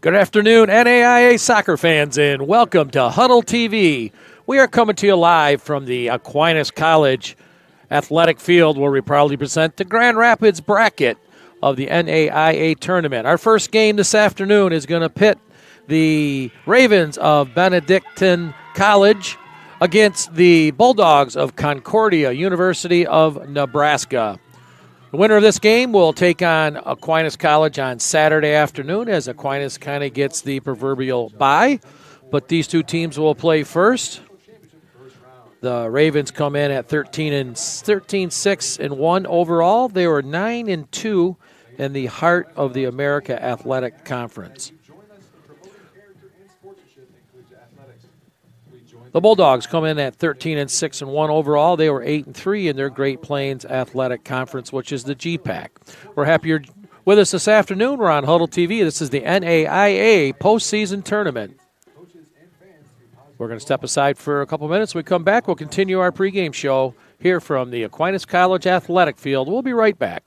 Good afternoon, NAIA soccer fans, and welcome to Huddle TV. We are coming to you live from the Aquinas College athletic field where we proudly present the Grand Rapids bracket of the NAIA tournament. Our first game this afternoon is going to pit the Ravens of Benedictine College against the Bulldogs of Concordia, University of Nebraska. The winner of this game will take on Aquinas College on Saturday afternoon as Aquinas kind of gets the proverbial bye. But these two teams will play first. The Ravens come in at 13-6-1 overall. They were 9-2 in the heart of the America Athletic Conference. The Bulldogs come in at 13-6-1 overall. They were 8-3 in their Great Plains Athletic Conference, which is the GPAC. We're happy you're with us this afternoon. We're on Huddle TV. This is the NAIA postseason tournament. We're going to step aside for a couple minutes. When we come back, we'll continue our pregame show here from the Aquinas College athletic field. We'll be right back.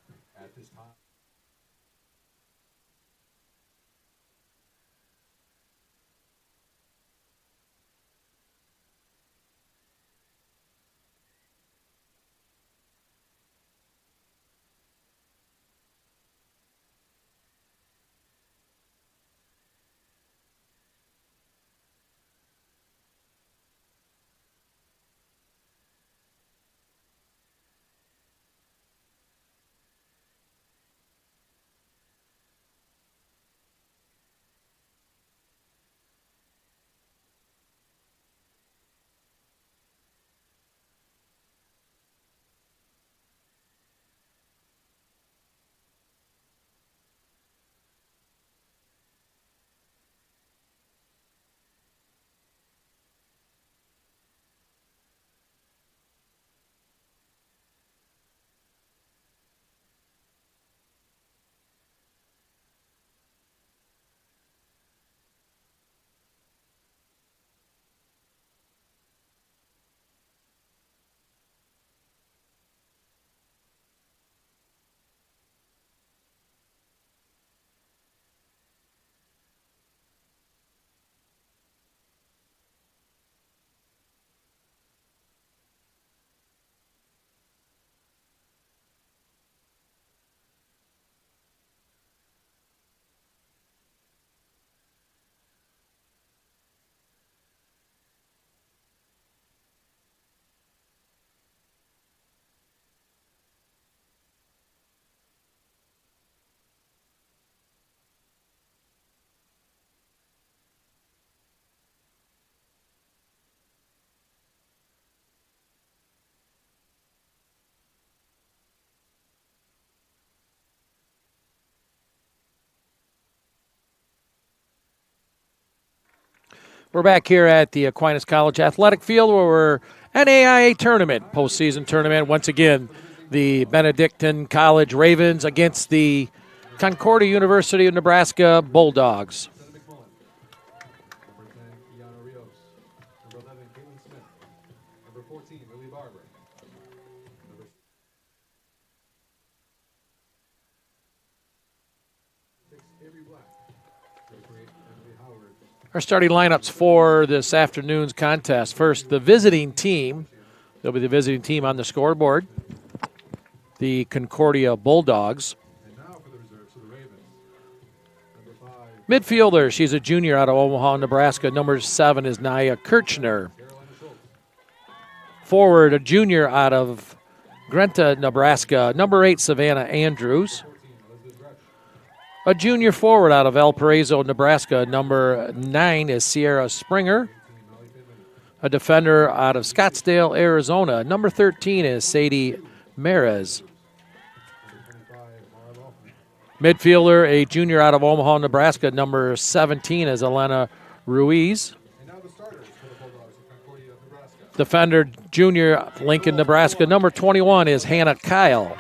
We're back here at the Aquinas College athletic field where we're NAIA tournament, postseason tournament. Once again, the Benedictine College Ravens against the Concordia University of Nebraska Bulldogs. Our starting lineups for this afternoon's contest. First, the visiting team. There'll be the visiting team on the scoreboard. The Concordia Bulldogs. Midfielder, she's a junior out of Omaha, Nebraska. Number 7 is NAIA Kirchner. Forward, a junior out of Grenta, Nebraska. Number 8, Savannah Andrews. A junior forward out of Valparaiso, Nebraska. Number 9 is Sierra Springer. A defender out of Scottsdale, Arizona. Number 13 is Sadie Merez. Midfielder, a junior out of Omaha, Nebraska. Number 17 is Elena Ruiz. Defender, junior, Lincoln, Nebraska. Number 21 is Hannah Kyle.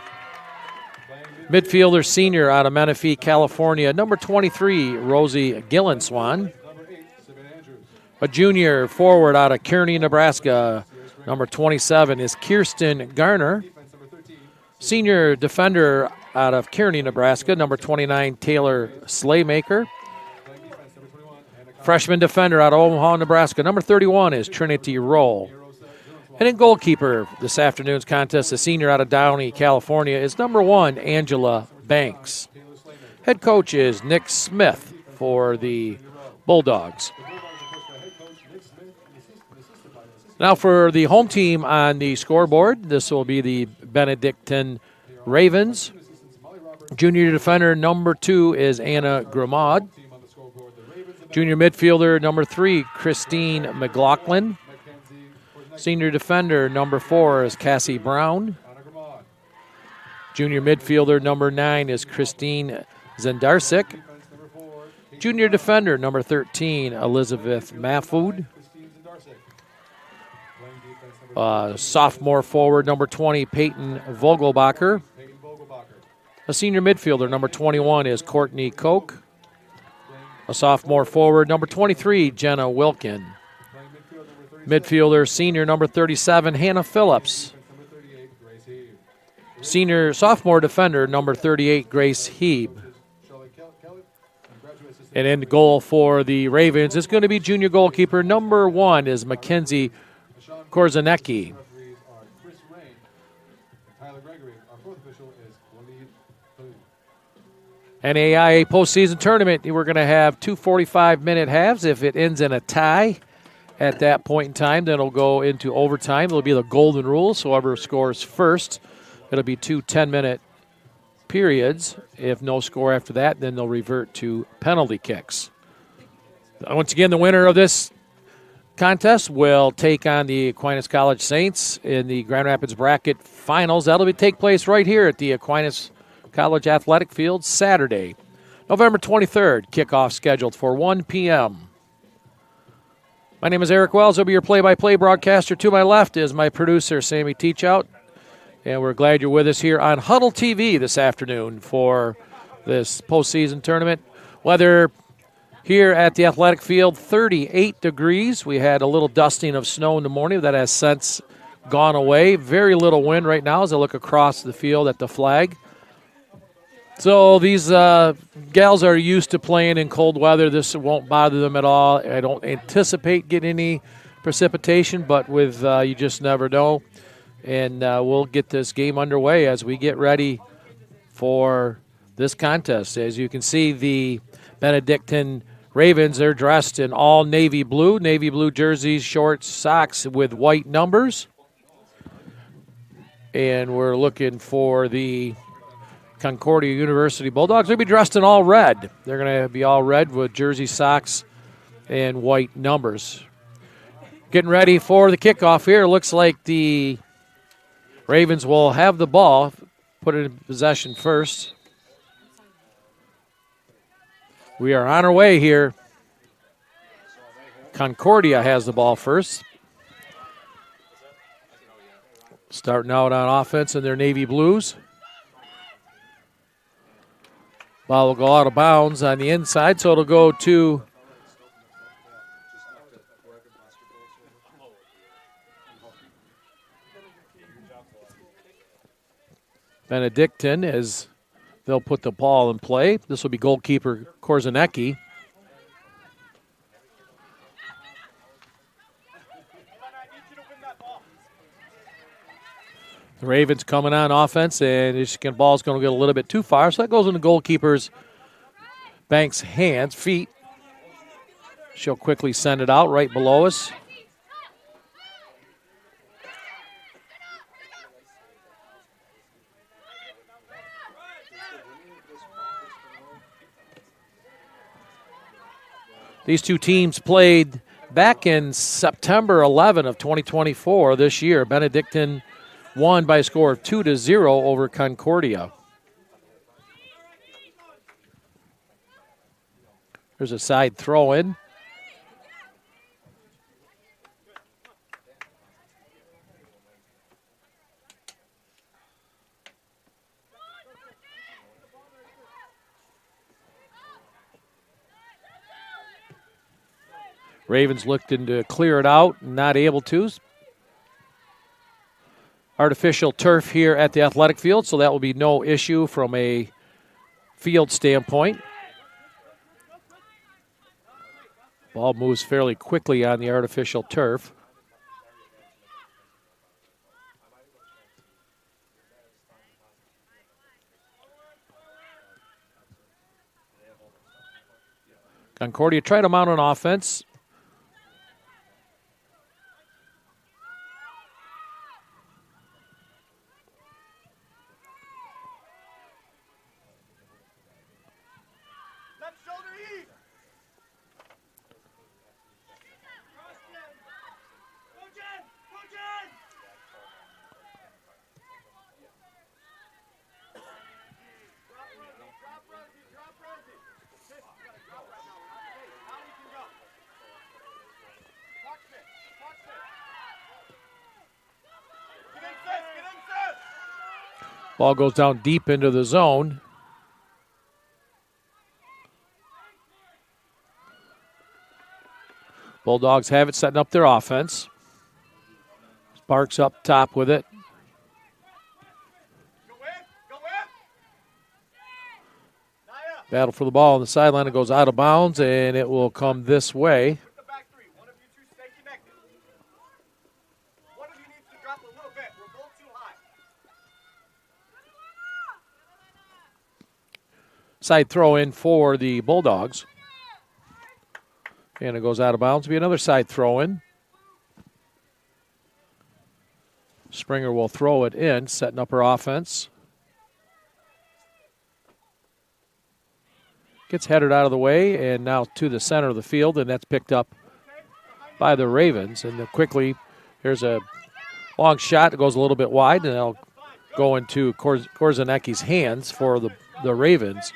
Midfielder, senior out of Menifee, California. Number 23, Rosie Gillenswan. A junior forward out of Kearney, Nebraska. Number 27 is Kirsten Garner. Senior defender out of Kearney, Nebraska. Number 29, Taylor Slaymaker. Freshman defender out of Omaha, Nebraska. Number 31 is Trinity Roll. And in goalkeeper this afternoon's contest, the senior out of Downey, California, is number 1, Angela Banks. Head coach is Nick Smith for the Bulldogs. Now for the home team on the scoreboard, this will be the Benedictine Ravens. Junior defender number 2 is Anna Grimaud. Junior midfielder number 3, Christine McLaughlin. Senior defender number 4 is Cassie Brown. Junior midfielder number 9 is Christine Zendarsik. Junior defender number 13, Elizabeth Mahfoud. Sophomore forward number 20, Peyton Vogelbacher. A senior midfielder number 21 is Courtney Koch. A sophomore forward number 23, Jenna Wilkin. Midfielder senior number 37, Hannah Phillips. Senior sophomore defender number 38, Grace Heeb. And in goal for the Ravens is going to be junior goalkeeper number 1 is Mackenzie Korzanecki. NAIA postseason tournament, we're going to have 2 45-minute halves. If it ends in a tie at that point in time, then it'll go into overtime. It'll be the golden rule, so whoever scores first, it'll be 2 10-minute periods. If no score after that, then they'll revert to penalty kicks. Once again, the winner of this contest will take on the Aquinas College Saints in the Grand Rapids Bracket Finals. That'll take place right here at the Aquinas College Athletic Field Saturday, November 23rd. Kickoff scheduled for 1 p.m. My name is Eric Wells. I'll be your play-by-play broadcaster. To my left is my producer, Sammy Teachout. And we're glad you're with us here on Huddle TV this afternoon for this postseason tournament. Weather here at the athletic field, 38 degrees. We had a little dusting of snow in the morning. That has since gone away. Very little wind right now as I look across the field at the flag. So these gals are used to playing in cold weather. This won't bother them at all. I don't anticipate getting any precipitation, but with you just never know. And we'll get this game underway as we get ready for this contest. As you can see, the Benedictine Ravens, they're dressed in all navy blue jerseys, shorts, socks with white numbers. And we're looking for the Concordia University Bulldogs. They'll be dressed in all red. They're going to be all red with jersey, socks, and white numbers. Getting ready for the kickoff here. Looks like the Ravens will have the ball, put it in possession first. We are on our way here. Concordia has the ball first. Starting out on offense in their navy blues. Ball will go out of bounds on the inside, so it'll go to Benedictine as they'll put the ball in play. This will be goalkeeper Korzanecki. The Ravens coming on offense, and the ball's going to get a little bit too far, so that goes in the goalkeeper's Banks' feet. She'll quickly send it out right below us. These two teams played back in September 11 of 2024 this year. Benedictine won by a score of 2-0 over Concordia. There's a side throw in. Ravens looking to clear it out, not able to. Artificial turf here at the athletic field, so that will be no issue from a field standpoint. Ball moves fairly quickly on the artificial turf. Concordia tried to mount an offense. Ball goes down deep into the zone. Bulldogs have it, setting up their offense. Sparks up top with it. Battle for the ball on the sideline. It goes out of bounds, and it will come this way. Side throw in for the Bulldogs. And it goes out of bounds. It'll be another side throw in. Springer will throw it in, setting up her offense. Gets headed out of the way and now to the center of the field, and that's picked up by the Ravens. And then quickly, here's a long shot that goes a little bit wide, and it'll go into Korzanecki's hands for the Ravens.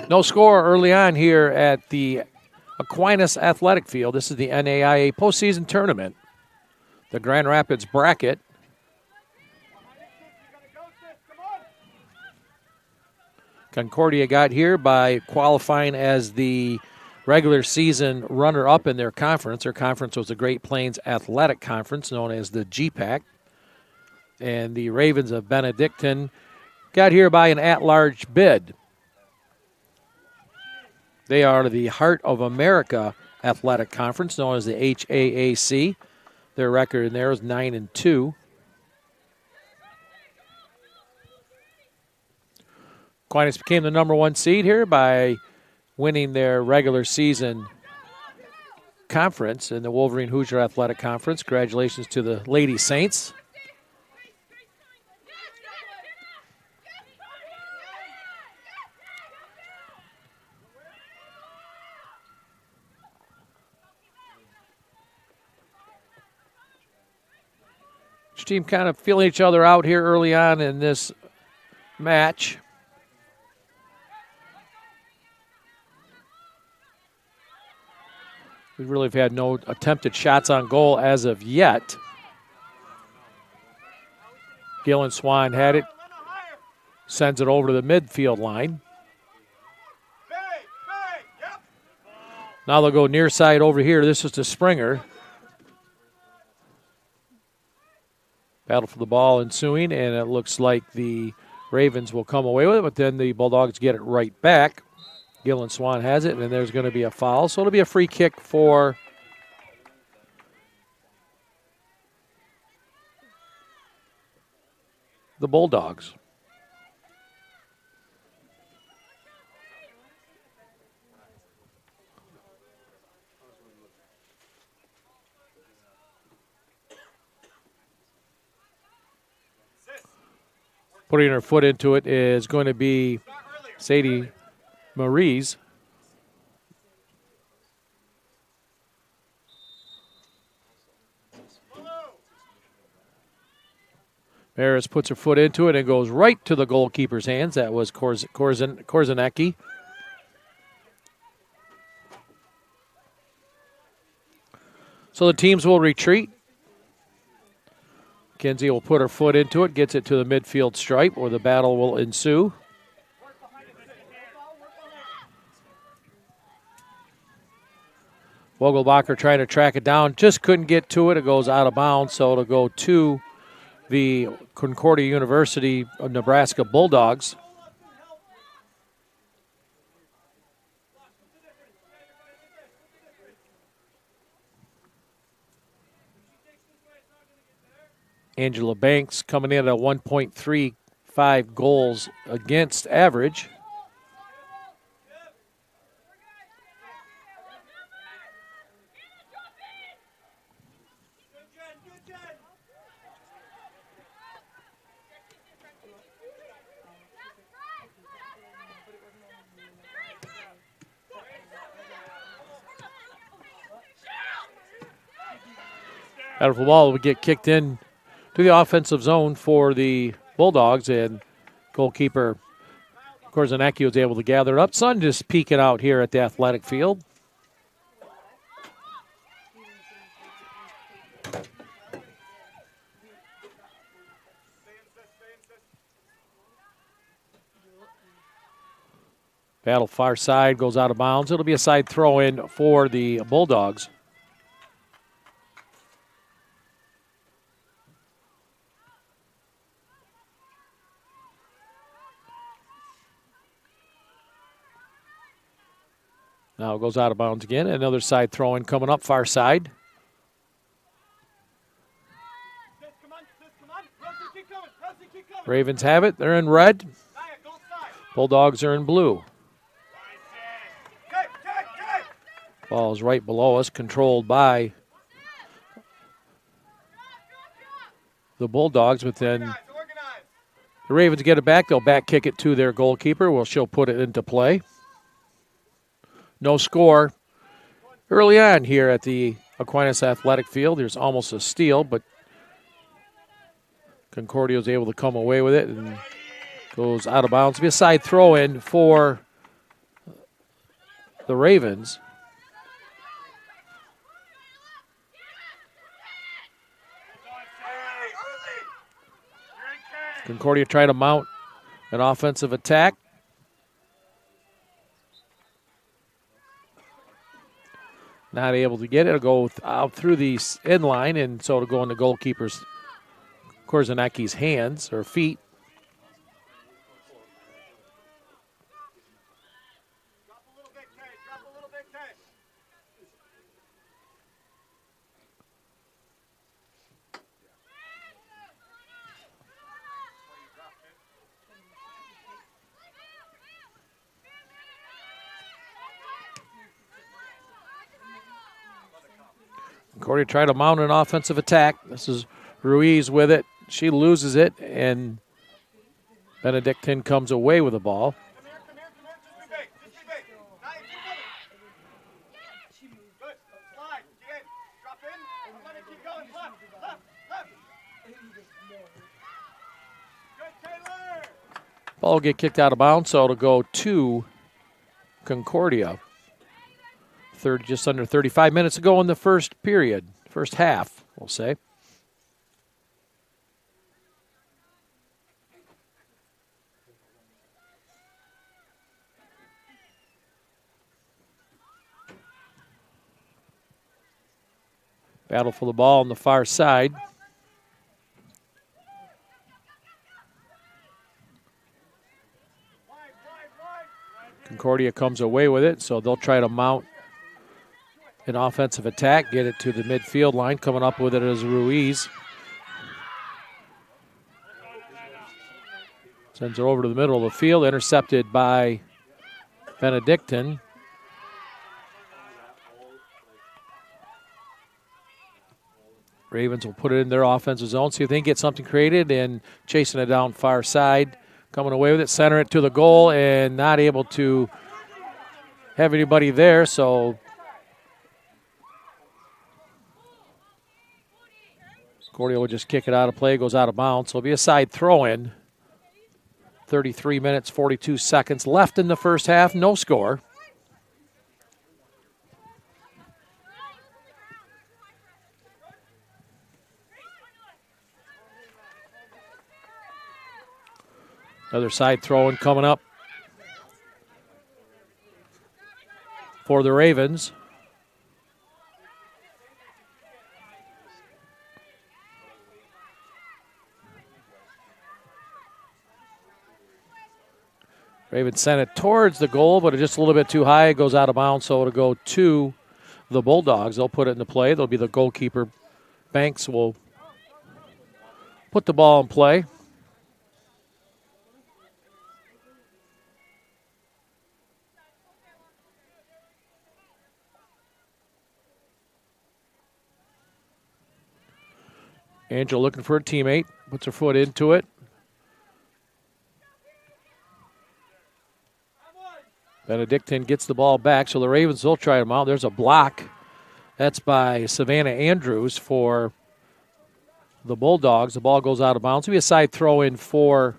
No score early on here at the Aquinas Athletic Field. This is the NAIA postseason tournament. The Grand Rapids bracket. Concordia got here by qualifying as the regular season runner-up in their conference. Their conference was the Great Plains Athletic Conference, known as the GPAC. And the Ravens of Benedictine got here by an at-large bid. They are the Heart of America Athletic Conference, known as the HAAC. Their record in there is 9-2. Aquinas became the number one seed here by winning their regular season conference in the Wolverine Hoosier Athletic Conference. Congratulations to the Lady Saints. Each team kind of feeling each other out here early on in this match. We really have had no attempted shots on goal as of yet. Gillen Swan had it, sends it over to the midfield line. Now they'll go near side over here. This is to Springer. Battle for the ball ensuing, and it looks like the Ravens will come away with it, but then the Bulldogs get it right back. Gillen Swan has it, and there's going to be a foul. So it'll be a free kick for the Bulldogs. Putting her foot into it is going to be Sadie Maries. Maris puts her foot into it and goes right to the goalkeeper's hands. That was Korzanecki. So the teams will retreat. Kenzie will put her foot into it, gets it to the midfield stripe where the battle will ensue. Vogelbacher trying to track it down, just couldn't get to it. It goes out of bounds, so it'll go to the Concordia University of Nebraska Bulldogs. Angela Banks coming in at 1.35 goals against average. Out of the ball would get kicked in to the offensive zone for the Bulldogs, and goalkeeper Korzanecki was able to gather it up. Sun just peeking out here at the athletic field. Battle far side, goes out of bounds. It'll be a side throw in for the Bulldogs. Now it goes out of bounds again. Another side throw in coming up far side. Ravens have it. They're in red. Bulldogs are in blue. Ball is right below us, controlled by the Bulldogs, but then the Ravens get it back. They'll back kick it to their goalkeeper. Well, she'll put it into play. No score early on here at the Aquinas Athletic Field. There's almost a steal, but Concordia was able to come away with it and goes out of bounds. It'll be a side throw in for the Ravens. Concordia trying to mount an offensive attack. Not able to get it. It'll go out through the end line, and so it'll go in the goalkeeper's Korzanecki's hands or feet. Concordia tried to mount an offensive attack. This is Ruiz with it. She loses it, and Benedictine comes away with the ball. Ball will get kicked out of bounds, so it'll go to Concordia. Just under 35 minutes to go in the first period, first half, we'll say. Battle for the ball on the far side. Concordia comes away with it, so they'll try to mount an offensive attack, get it to the midfield line. Coming up with it is Ruiz. Sends it over to the middle of the field, intercepted by Benedictine. Ravens will put it in their offensive zone, see if they can get something created, and chasing it down far side. Coming away with it, center it to the goal, and not able to have anybody there, so Concordia will just kick it out of play, goes out of bounds. So it'll be a side throw-in. 33 minutes, 42 seconds left in the first half, no score. Another side throw-in coming up for the Ravens. Ravens sent it towards the goal, but it's just a little bit too high. It goes out of bounds, so it'll go to the Bulldogs. They'll put it into play. They'll be the goalkeeper. Banks will put the ball in play. Angel looking for a teammate. Puts her foot into it. Benedictine gets the ball back, so the Ravens will try them out. There's a block. That's by Savannah Andrews for the Bulldogs. The ball goes out of bounds. It'll be a side throw in for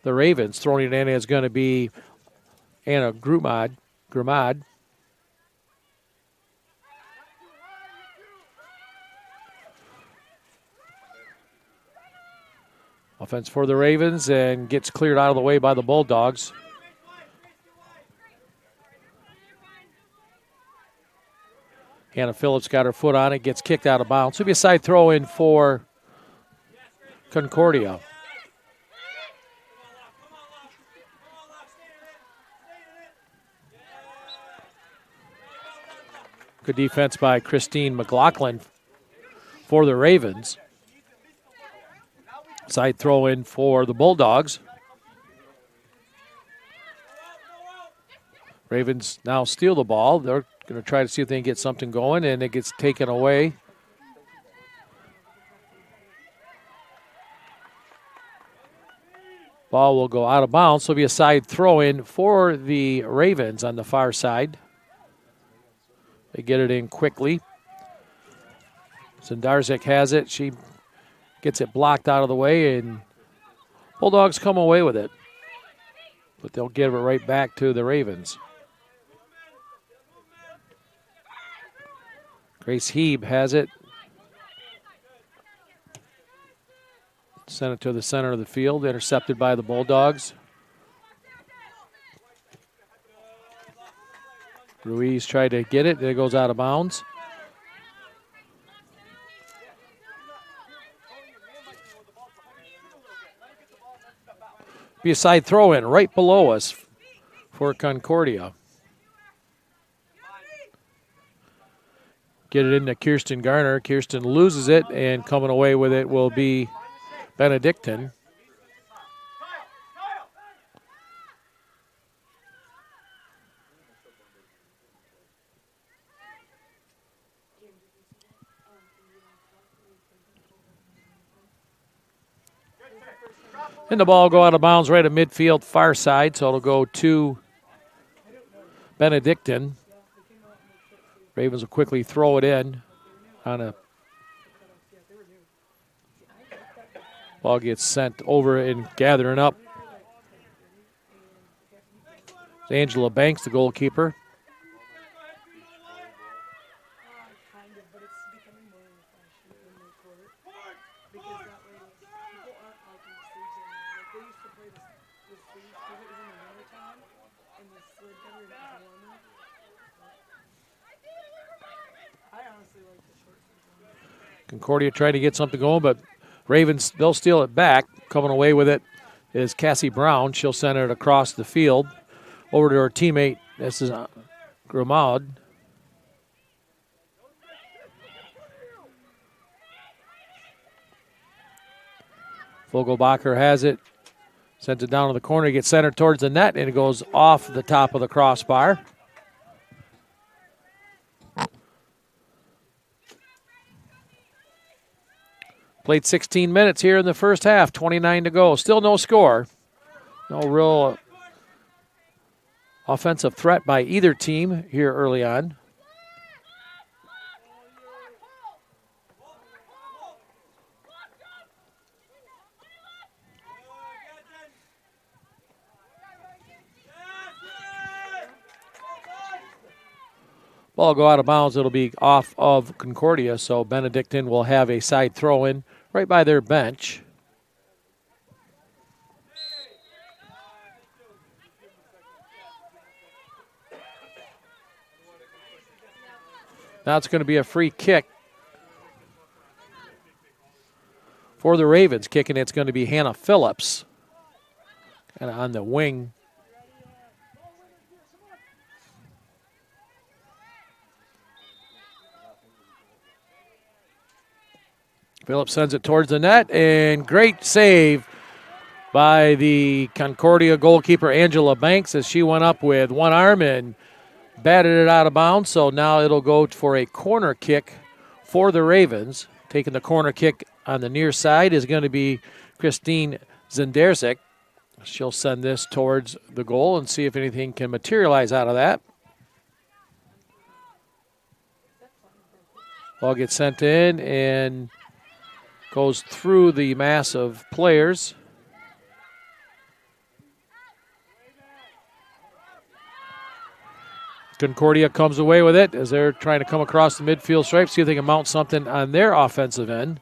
the Ravens. Throwing it in is going to be Anna Grumad. Offense for the Ravens and gets cleared out of the way by the Bulldogs. Hannah Phillips got her foot on it, gets kicked out of bounds. It'll be a side throw in for Concordia. Good defense by Christine McLaughlin for the Ravens. Side throw in for the Bulldogs. Ravens now steal the ball. They're going to try to see if they can get something going, and it gets taken away. Ball will go out of bounds, so it'll be a side throw in for the Ravens on the far side. They get it in quickly. Zendarzik has it. She gets it blocked out of the way, and Bulldogs come away with it. But they'll give it right back to the Ravens. Grace Heeb has it. Sent it to the center of the field, intercepted by the Bulldogs. Ruiz tried to get it. It goes out of bounds. Be a side throw in right below us for Concordia. Get it into Kirsten Garner. Kirsten loses it, and coming away with it will be Benedictine. And the ball will go out of bounds right at midfield, far side, so it'll go to Benedictine. Ravens will quickly throw it in on a ball gets sent over and gathering up. It's Angela Banks, the goalkeeper. Concordia tried to get something going, but Ravens, they'll steal it back. Coming away with it is Cassie Brown. She'll send it across the field over to her teammate. This is Gramaud. Vogelbacher has it. Sends it down to the corner. It gets centered towards the net, and it goes off the top of the crossbar. Played 16 minutes here in the first half, 29 to go. Still no score. No real offensive threat by either team here early on. Ball go out of bounds. It'll be off of Concordia, so Benedictine will have a side throw-in right by their bench. Now it's going to be a free kick for the Ravens. Kicking it's going to be Hannah Phillips. And on the wing Phillips sends it towards the net, and great save by the Concordia goalkeeper, Angela Banks, as she went up with one arm and batted it out of bounds. So now it'll go for a corner kick for the Ravens. Taking the corner kick on the near side is going to be Christine Zenderzik. She'll send this towards the goal and see if anything can materialize out of that. Ball gets sent in and goes through the mass of players. Concordia comes away with it as they're trying to come across the midfield stripe, see if they can mount something on their offensive end.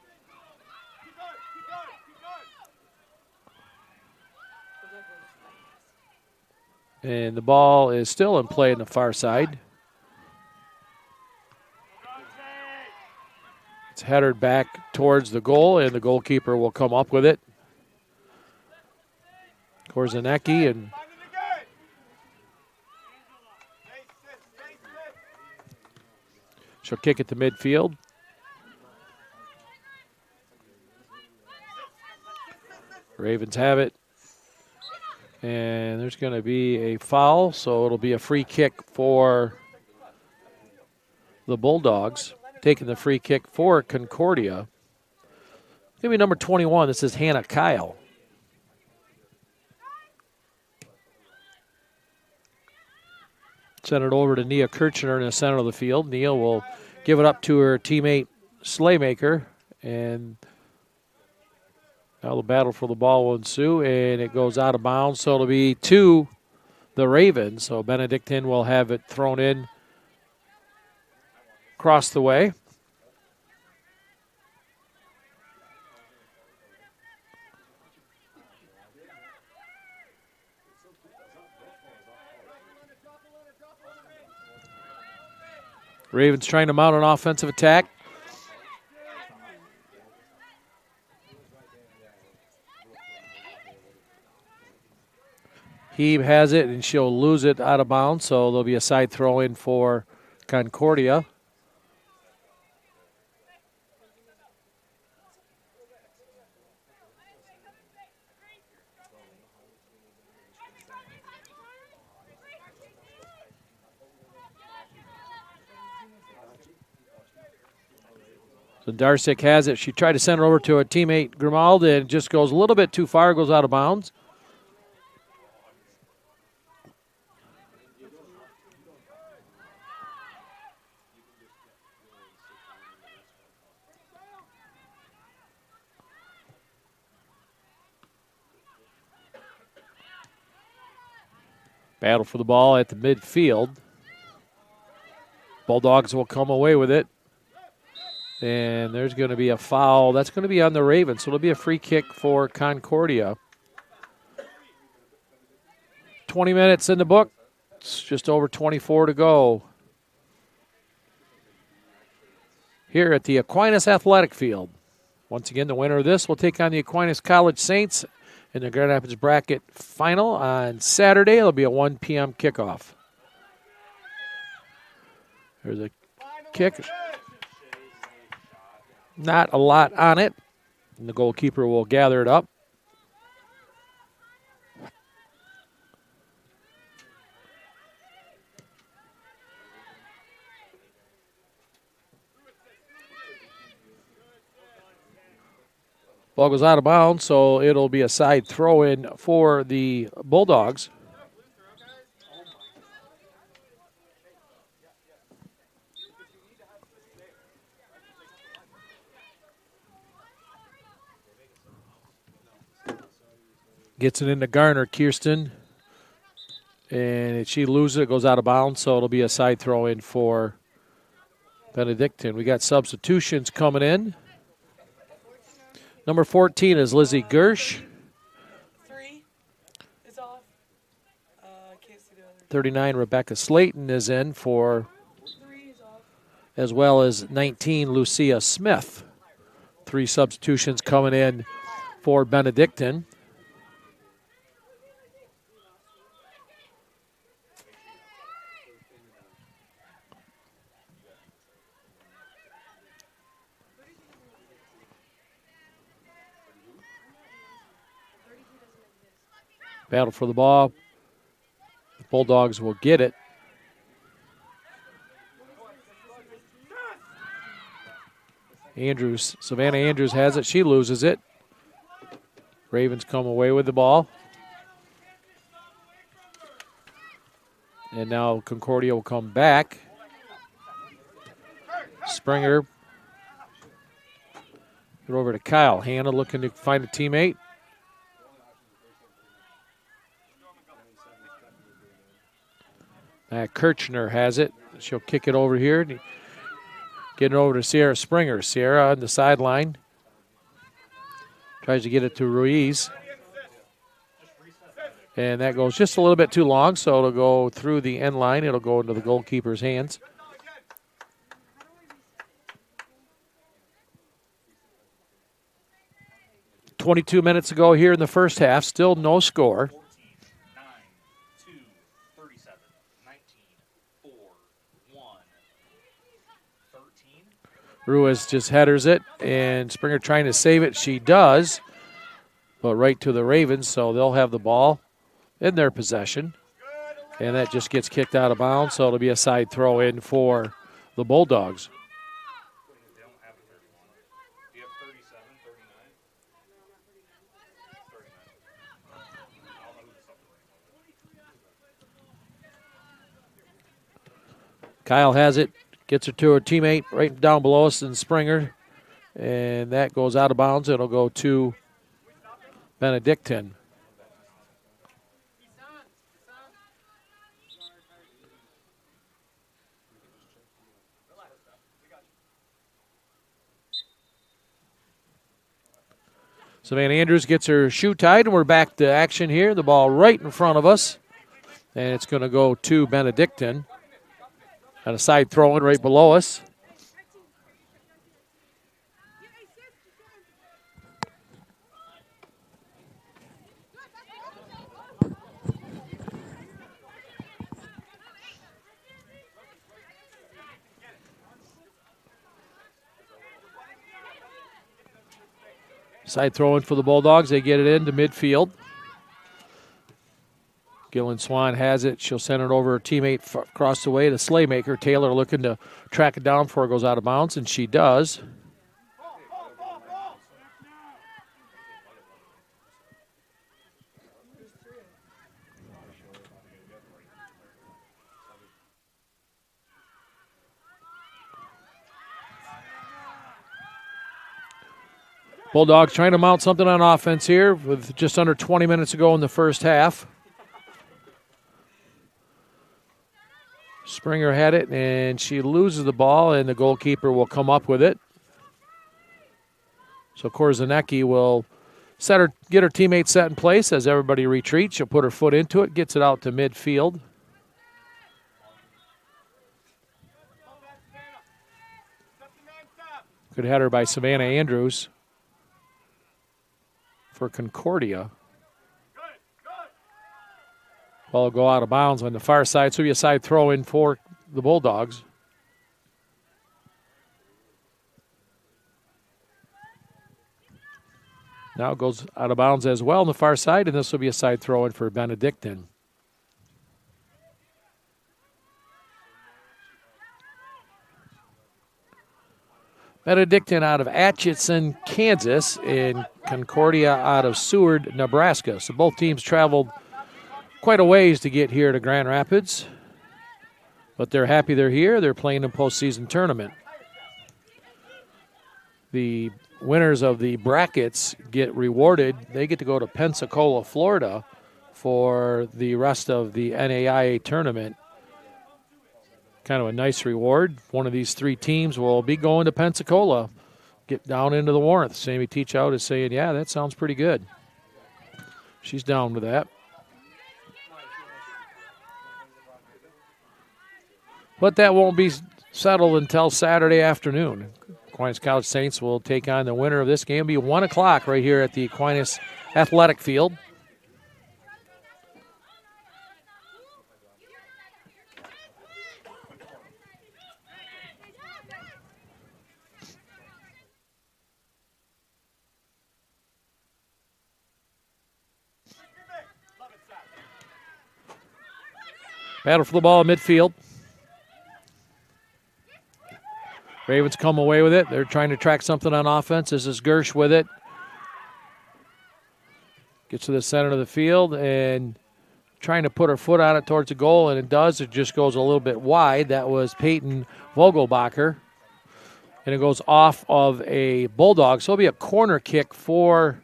And the ball is still in play on the far side. It's headed back towards the goal, and the goalkeeper will come up with it. Korzanecki, and she'll kick it to midfield. Ravens have it. And there's going to be a foul, so it'll be a free kick for the Bulldogs. Taking the free kick for Concordia. It's going to be number 21. This is Hannah Kyle. Send it over to Nia Kirchner in the center of the field. Nia will give it up to her teammate Slaymaker, and now the battle for the ball will ensue, and it goes out of bounds, so it'll be to the Ravens. So Benedictine will have it thrown in across the way. Ravens trying to mount an offensive attack. He has it, and she'll lose it out of bounds, so there'll be a side throw in for Concordia. So Darsick has it. She tried to send it over to a teammate, Grimaldi, and it just goes a little bit too far, goes out of bounds. Battle for the ball at the midfield. Bulldogs will come away with it. And there's going to be a foul. That's going to be on the Ravens, so it'll be a free kick for Concordia. 20 minutes in the book. It's just over 24 to go. Here at the Aquinas Athletic Field. Once again, the winner of this will take on the Aquinas College Saints in the Grand Rapids Bracket Final on Saturday. It'll be a 1 p.m. kickoff. There's a kick. Not a lot on it. And the goalkeeper will gather it up. Ball goes out of bounds, so it'll be a side throw-in for the Bulldogs. Gets it into Garner, Kirsten. And she loses it, goes out of bounds, so it'll be a side throw-in for Benedictine. We got substitutions coming in. Number 14 is Lizzie Gersh. 3 is off. I can't see the other. 39, Rebecca Slayton is in for, 3 is off. as well as 19, Lucia Smith. 3 substitutions coming in for Benedictine. Battle for the ball. The Bulldogs will get it. Savannah Andrews has it. She loses it. Ravens come away with the ball. And now Concordia will come back. Springer. Get over to Kyle. Hannah looking to find a teammate. Kirchner has it. She'll kick it over here. Getting over to Sierra Springer. Sierra on the sideline. Tries to get it to Ruiz. And that goes just a little bit too long, so it'll go through the end line. It'll go into the goalkeeper's hands. .22 minutes ago here in the first half. Still no score. 14, 9, 2, 37, 19, 4, 1, 13. Ruiz just headers it, and Springer trying to save it. She does, but right to the Ravens, so they'll have the ball in their possession. And that just gets kicked out of bounds, so it'll be a side throw in for the Bulldogs. They don't have a 31. Do you have 37, 39? 39. I don't know who the supplement was. Kyle has it, gets her to her teammate right down below us in Springer, and that goes out of bounds. It'll go to Benedictine. Savannah Andrews gets her shoe tied, and we're back to action here. The ball right in front of us, and it's going to go to Benedictine. And a side throw in right below us. Side throw in for the Bulldogs. They get it into midfield. Gillen Swan has it. She'll send it over her teammate across the way to Slaymaker. Taylor looking to track it down before it goes out of bounds, and she does. Bulldogs trying to mount something on offense here with just under 20 minutes to go in the first half. Springer had it, and she loses the ball, and the goalkeeper will come up with it. So Korzanecki will get her teammates set in place as everybody retreats. She'll put her foot into it, gets it out to midfield. Good header by Savannah Andrews for Concordia. Ball will go out of bounds on the far side, so it'll be a side throw in for the Bulldogs. Now it goes out of bounds as well on the far side, and this will be a side throw in for Benedictine. Benedictine out of Atchison, Kansas, and Concordia out of Seward, Nebraska. So both teams traveled quite a ways to get here to Grand Rapids, but they're happy they're here. They're playing in postseason tournament. The winners of the brackets get rewarded. They get to go to Pensacola, Florida for the rest of the NAIA tournament. Kind of a nice reward. One of these three teams will be going to Pensacola, get down into the Warmth. Sammy Teachout is saying, yeah, that sounds pretty good. She's down with that. But that won't be settled until Saturday afternoon. Aquinas College Saints will take on the winner of this game. It'll be 1 o'clock right here at the Aquinas Athletic Field. Battle for the ball at midfield. Ravens come away with it. They're trying to track something on offense. This is Gersh with it. Gets to the center of the field and trying to put her foot on it towards the goal, and it does. It just goes a little bit wide. That was Peyton Vogelbacher. And it goes off of a Bulldog. So it'll be a corner kick for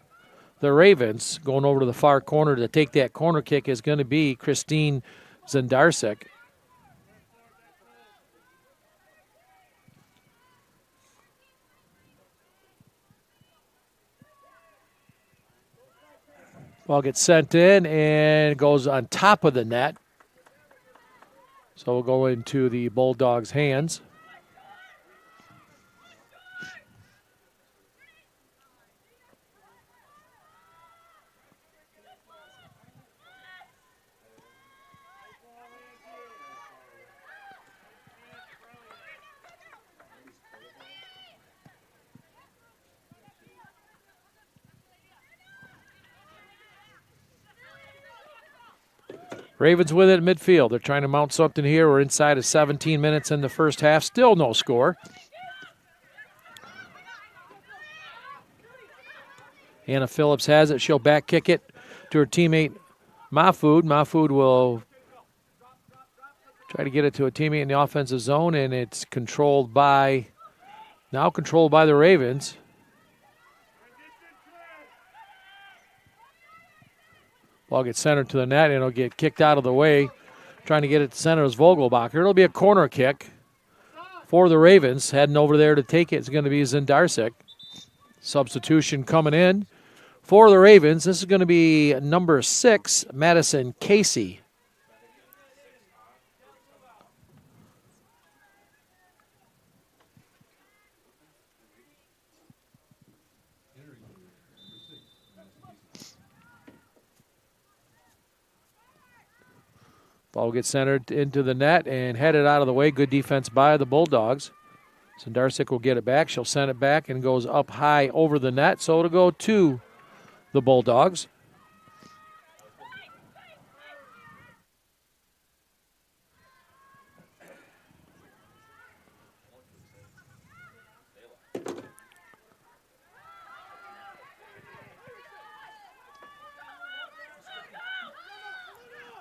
the Ravens. Going over to the far corner to take that corner kick is going to be Christine Zendarsik. Ball gets sent in and goes on top of the net. So we'll go into the Bulldogs' hands. Ravens with it at midfield. They're trying to mount something here. We're inside of 17 minutes in the first half. Still no score. Hannah Phillips has it. She'll back kick it to her teammate Mahfoud. Mahfoud will try to get it to a teammate in the offensive zone, and it's controlled by the Ravens. Ball gets centered to the net, and it'll get kicked out of the way. Trying to get it to center is Vogelbacher. It'll be a corner kick for the Ravens. Heading over there to take it is going to be Zendarsik. Substitution coming in for the Ravens. This is going to be number 6, Madison Casey. Ball gets centered into the net and headed out of the way. Good defense by the Bulldogs. Zendarsik will get it back. She'll send it back and goes up high over the net. So it'll go to the Bulldogs.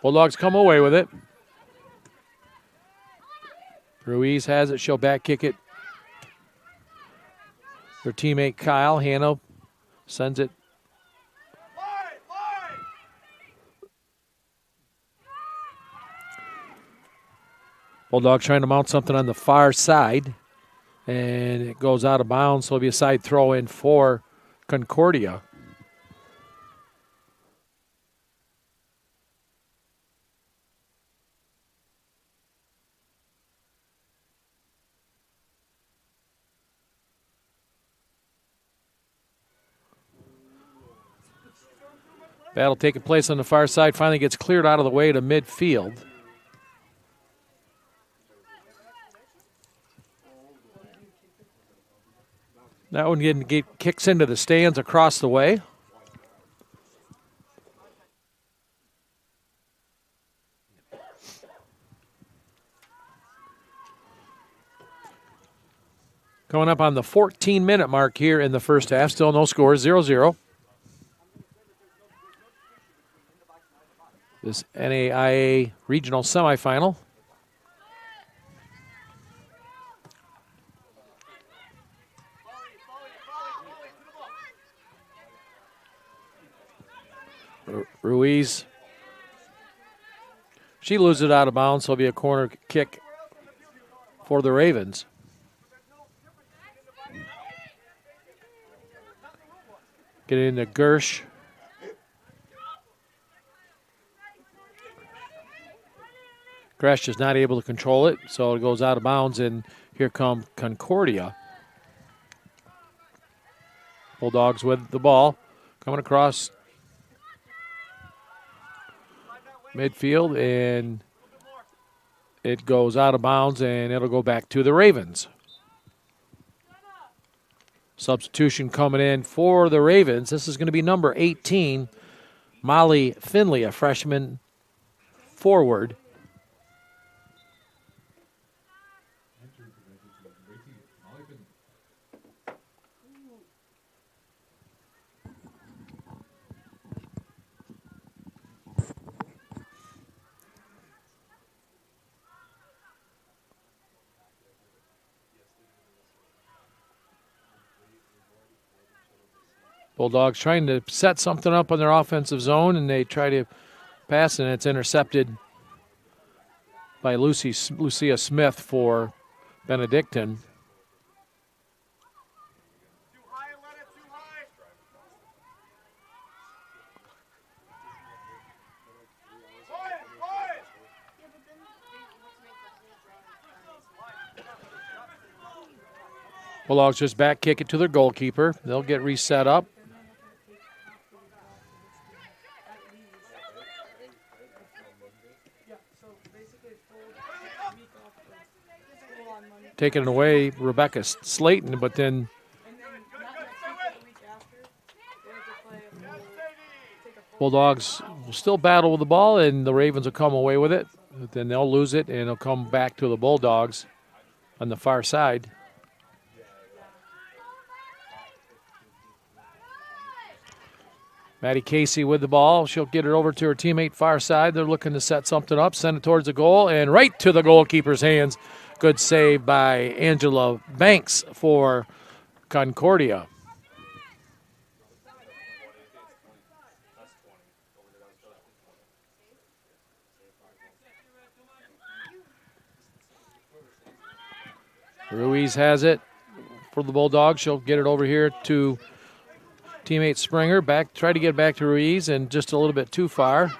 Bulldogs come away with it. Ruiz has it. She'll back kick it. Her teammate Kyle Hanna sends it. Bulldogs trying to mount something on the far side. And it goes out of bounds, so it'll be a side throw in for Concordia. Battle taking place on the far side. Finally gets cleared out of the way to midfield. That one kicks into the stands across the way. Coming up on the 14-minute mark here in the first half. Still no score, 0-0. This NAIA regional semifinal. Ruiz. She loses it out of bounds, so it'll be a corner kick for the Ravens. Get it into Gersh. Gresh is not able to control it, so it goes out of bounds, and here come Concordia. Bulldogs with the ball. Coming across midfield, and it goes out of bounds, and it'll go back to the Ravens. Substitution coming in for the Ravens. This is going to be number 18, Molly Finley, a freshman forward. Bulldogs trying to set something up on their offensive zone, and they try to pass, and it's intercepted by Lucia Smith for Benedictine. Bulldogs just back kick it to their goalkeeper. They'll get reset up. Taking it away, Rebecca Slayton, but then Bulldogs will still battle with the ball, and the Ravens will come away with it. But then they'll lose it, and it'll come back to the Bulldogs on the far side. Maddie Casey with the ball. She'll get it over to her teammate far side. They're looking to set something up, send it towards the goal, and right to the goalkeeper's hands. Good save by Angela Banks for Concordia. Ruiz has it for the Bulldogs. She'll get it over here to teammate Springer. Try to get back to Ruiz, and just a little bit too far.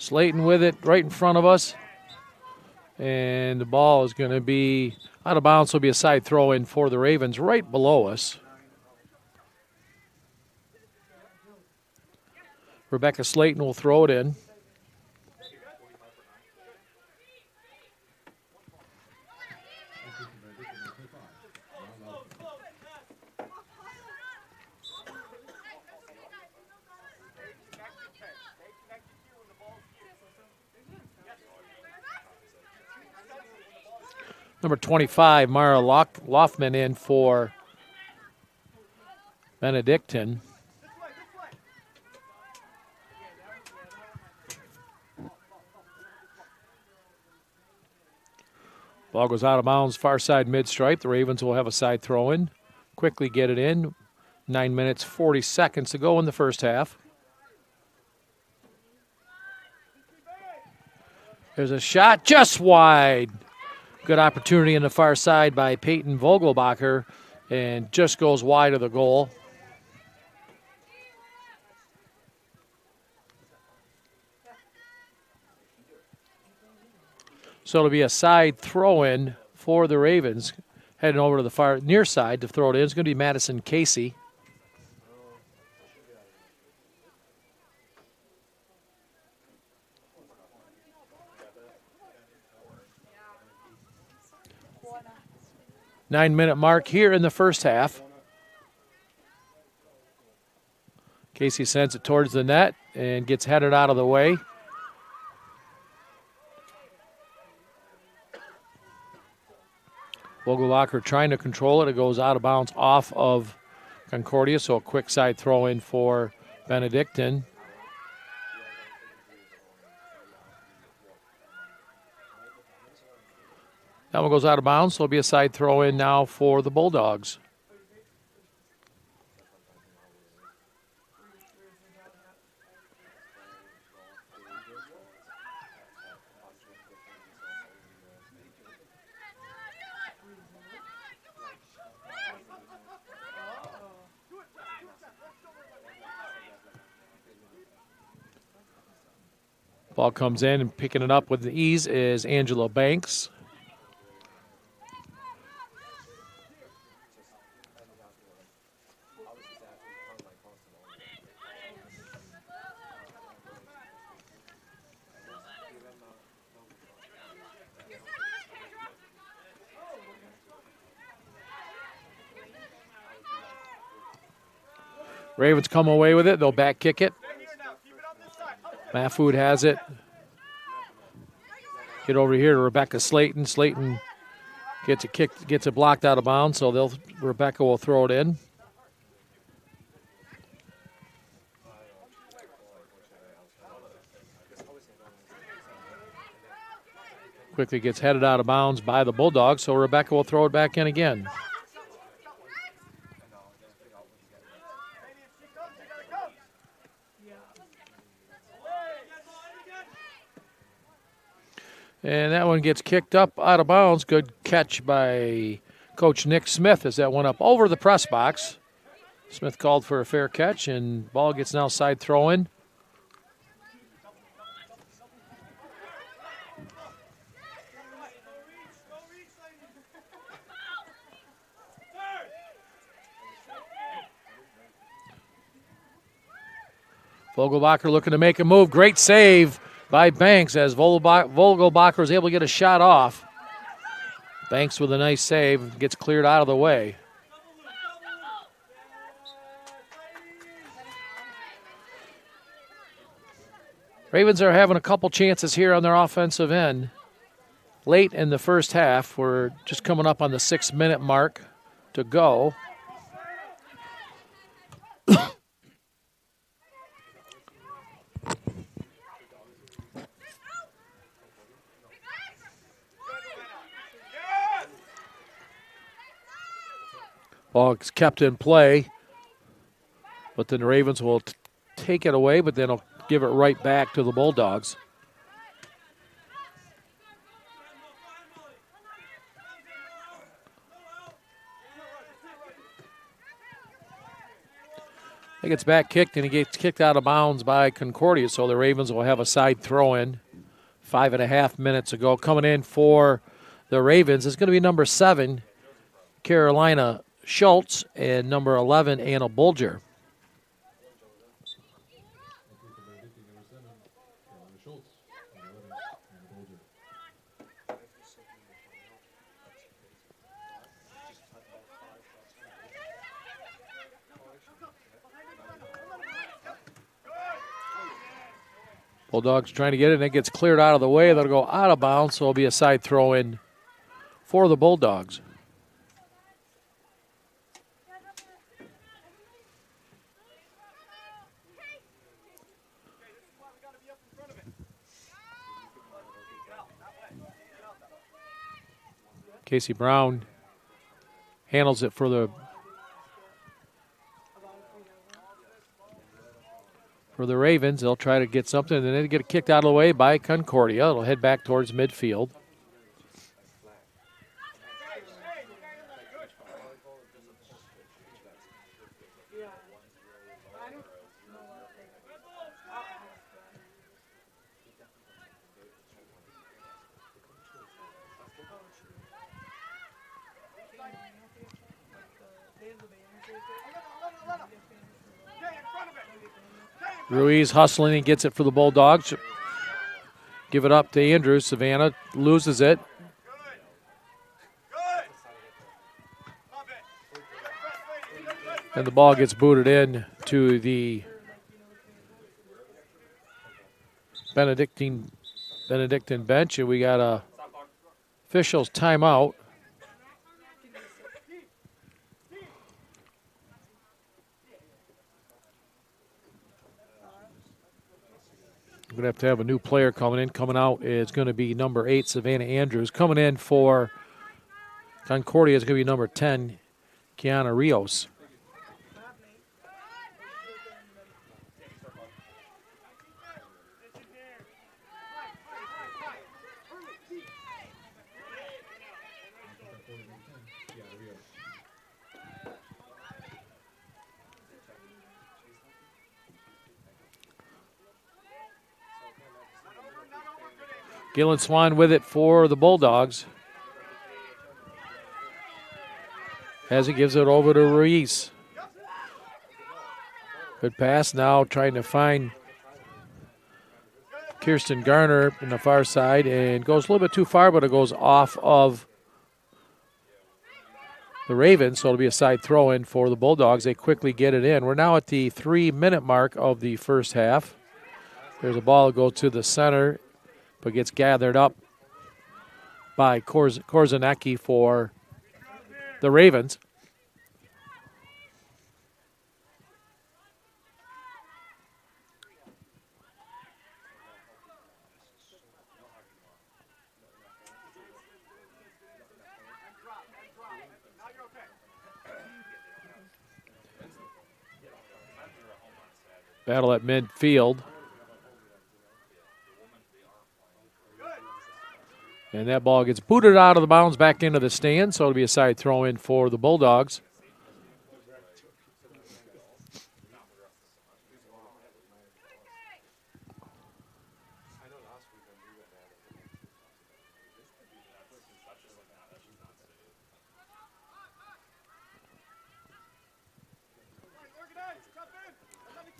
Slayton with it right in front of us. And the ball is going to be out of bounds. Will be a side throw in for the Ravens right below us. Rebecca Slayton will throw it in. Number 25, Mara Loffman in for Benedictine. Ball goes out of bounds, far side mid-stripe. The Ravens will have a side throw-in. Quickly get it in. 9 minutes, 40 seconds to go in the first half. There's a shot just wide. Good opportunity in the far side by Peyton Vogelbacher, and just goes wide of the goal. So it'll be a side throw-in for the Ravens. Heading over to the far near side to throw it in. It's going to be Madison Casey. Nine-minute mark here in the first half. Casey sends it towards the net and gets headed out of the way. Vogelbacher trying to control it. It goes out of bounds off of Concordia, so a quick side throw in for Benedictine. That one goes out of bounds, so it'll be a side throw in now for the Bulldogs. Ball comes in, and picking it up with the ease is Angela Banks. Ravens come away with it. They'll back kick it. Mahfood has it. Get over here to Rebecca Slayton. Slayton gets it blocked out of bounds, so Rebecca will throw it in. Quickly gets headed out of bounds by the Bulldogs, so Rebecca will throw it back in again. And that one gets kicked up out of bounds. Good catch by Coach Nick Smith as that went up over the press box. Smith called for a fair catch, and ball gets an outside throw in. Vogelbacher looking to make a move. Great save by Banks as Vogelbacher is able to get a shot off. Banks with a nice save, gets cleared out of the way. Ravens are having a couple chances here on their offensive end. Late in the first half, we're just coming up on the 6-minute mark to go. Ball is kept in play, but then the Ravens will take it away, but then they'll give it right back to the Bulldogs. He gets back kicked, and he gets kicked out of bounds by Concordia, so the Ravens will have a side throw-in. 5.5 minutes ago. Coming in for the Ravens is going to be number 7, Carolina Schultz, and number 11, Anna Bulger. Bulldogs trying to get it, and it gets cleared out of the way. That'll go out of bounds, so it'll be a side throw-in for the Bulldogs. Casey Brown handles it for the Ravens. They'll try to get something, and then they get kicked out of the way by Concordia. It'll head back towards midfield. Ruiz hustling and gets it for the Bulldogs. Give it up to Andrews. Savannah loses it. And the ball gets booted in to the Benedictine bench, and we got a official's timeout. We're going to have a new player coming in. Coming out is going to be number 8, Savannah Andrews. Coming in for Concordia is going to be number 10, Kiana Rios. Gillen Swan with it for the Bulldogs. As he gives it over to Ruiz. Good pass now, trying to find Kirsten Garner in the far side, and goes a little bit too far, but it goes off of the Ravens, so it'll be a side throw-in for the Bulldogs. They quickly get it in. We're now at the 3-minute mark of the first half. There's a ball that goes to the center, but gets gathered up by Korzanecki for the Ravens. Battle at midfield. And that ball gets booted out of the bounds back into the stand, so it'll be a side throw in for the Bulldogs.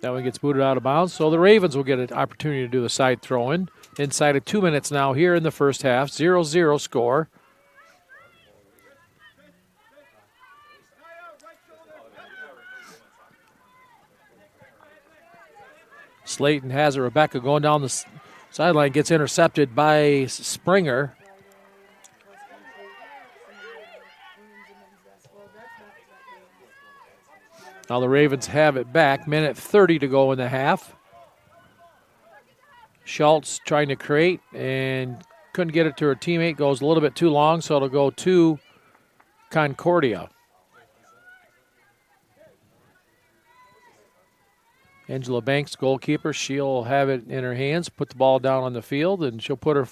That one gets booted out of bounds, so the Ravens will get an opportunity to do the side throw-in. Inside of 2 minutes now here in the first half, 0-0 score. Slayton has it. Rebecca going down the sideline, gets intercepted by Springer. Now the Ravens have it back. Minute 30 to go in the half. Schultz trying to create and couldn't get it to her teammate. Goes a little bit too long, so it'll go to Concordia. Angela Banks, goalkeeper, she'll have it in her hands, put the ball down on the field, and she'll put her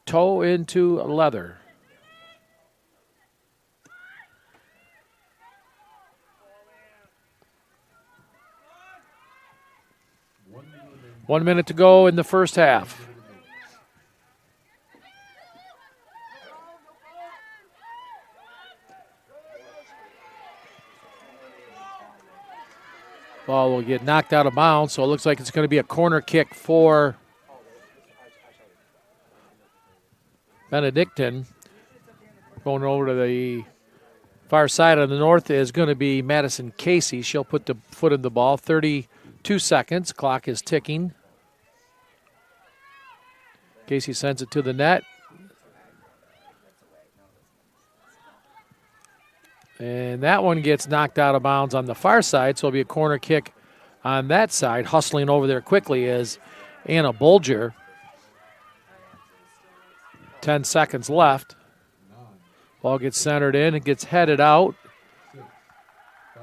toe into leather. One minute to go in the first half. Ball will get knocked out of bounds, so it looks like it's going to be a corner kick for Benedictine. Going over to the far side on the north is going to be Madison Casey. She'll put the foot in the ball. 32 seconds. Clock is ticking. Casey sends it to the net. And that one gets knocked out of bounds on the far side, so it'll be a corner kick on that side. Hustling over there quickly is Anna Bolger. 10 seconds left. Ball gets centered in. It gets headed out. 6, 5,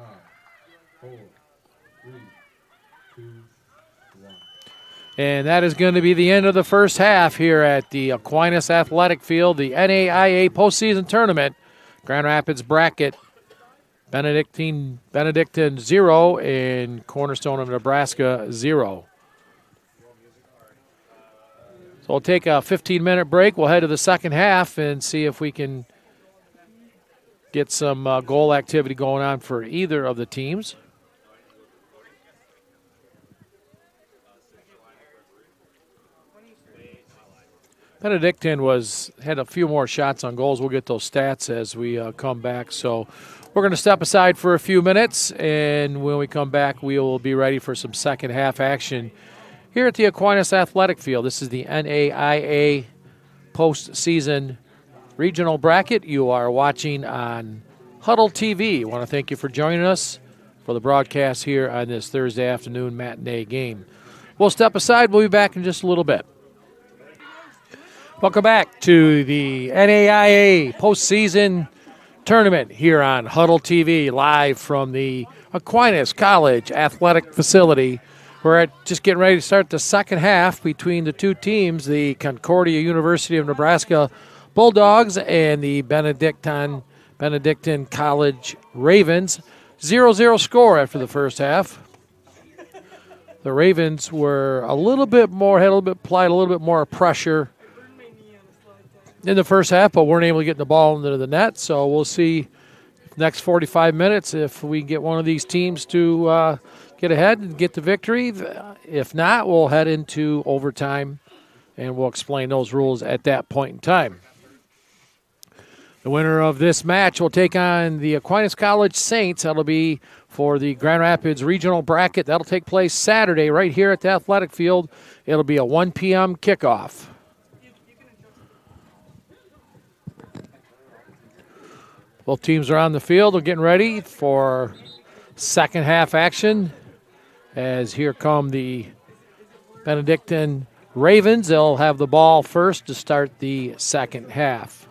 4, 3, 2, 1. And that is going to be the end of the first half here at the Aquinas Athletic Field, the NAIA postseason tournament. Grand Rapids bracket, Benedictine 0 and Cornerstone of Nebraska 0. So we'll take a 15-minute break. We'll head to the second half and see if we can get some goal activity going on for either of the teams. Benedictine had a few more shots on goals. We'll get those stats as we come back. So we're going to step aside for a few minutes, and when we come back, we will be ready for some second half action here at the Aquinas Athletic Field. This is the NAIA postseason regional bracket. You are watching on Huddle TV. I want to thank you for joining us for the broadcast here on this Thursday afternoon matinee game. We'll step aside. We'll be back in just a little bit. Welcome back to the NAIA postseason tournament here on Huddle TV, live from the Aquinas College athletic facility. We're just getting ready to start the second half between the two teams, the Concordia University of Nebraska Bulldogs and the Benedictine College Ravens. 0-0 score after the first half. The Ravens were applied a little bit more pressure in the first half, but weren't able to get the ball into the net. So we'll see next 45 minutes if we get one of these teams to get ahead and get the victory. If not, we'll head into overtime, and we'll explain those rules at that point in time. The winner of this match will take on the Aquinas College Saints. That'll be for the Grand Rapids regional bracket. That'll take place Saturday right here at the athletic field. It'll be a 1 p.m. kickoff. Both teams are on the field. We're getting ready for second half action. As here come the Benedictine Ravens. They'll have the ball first to start the second half.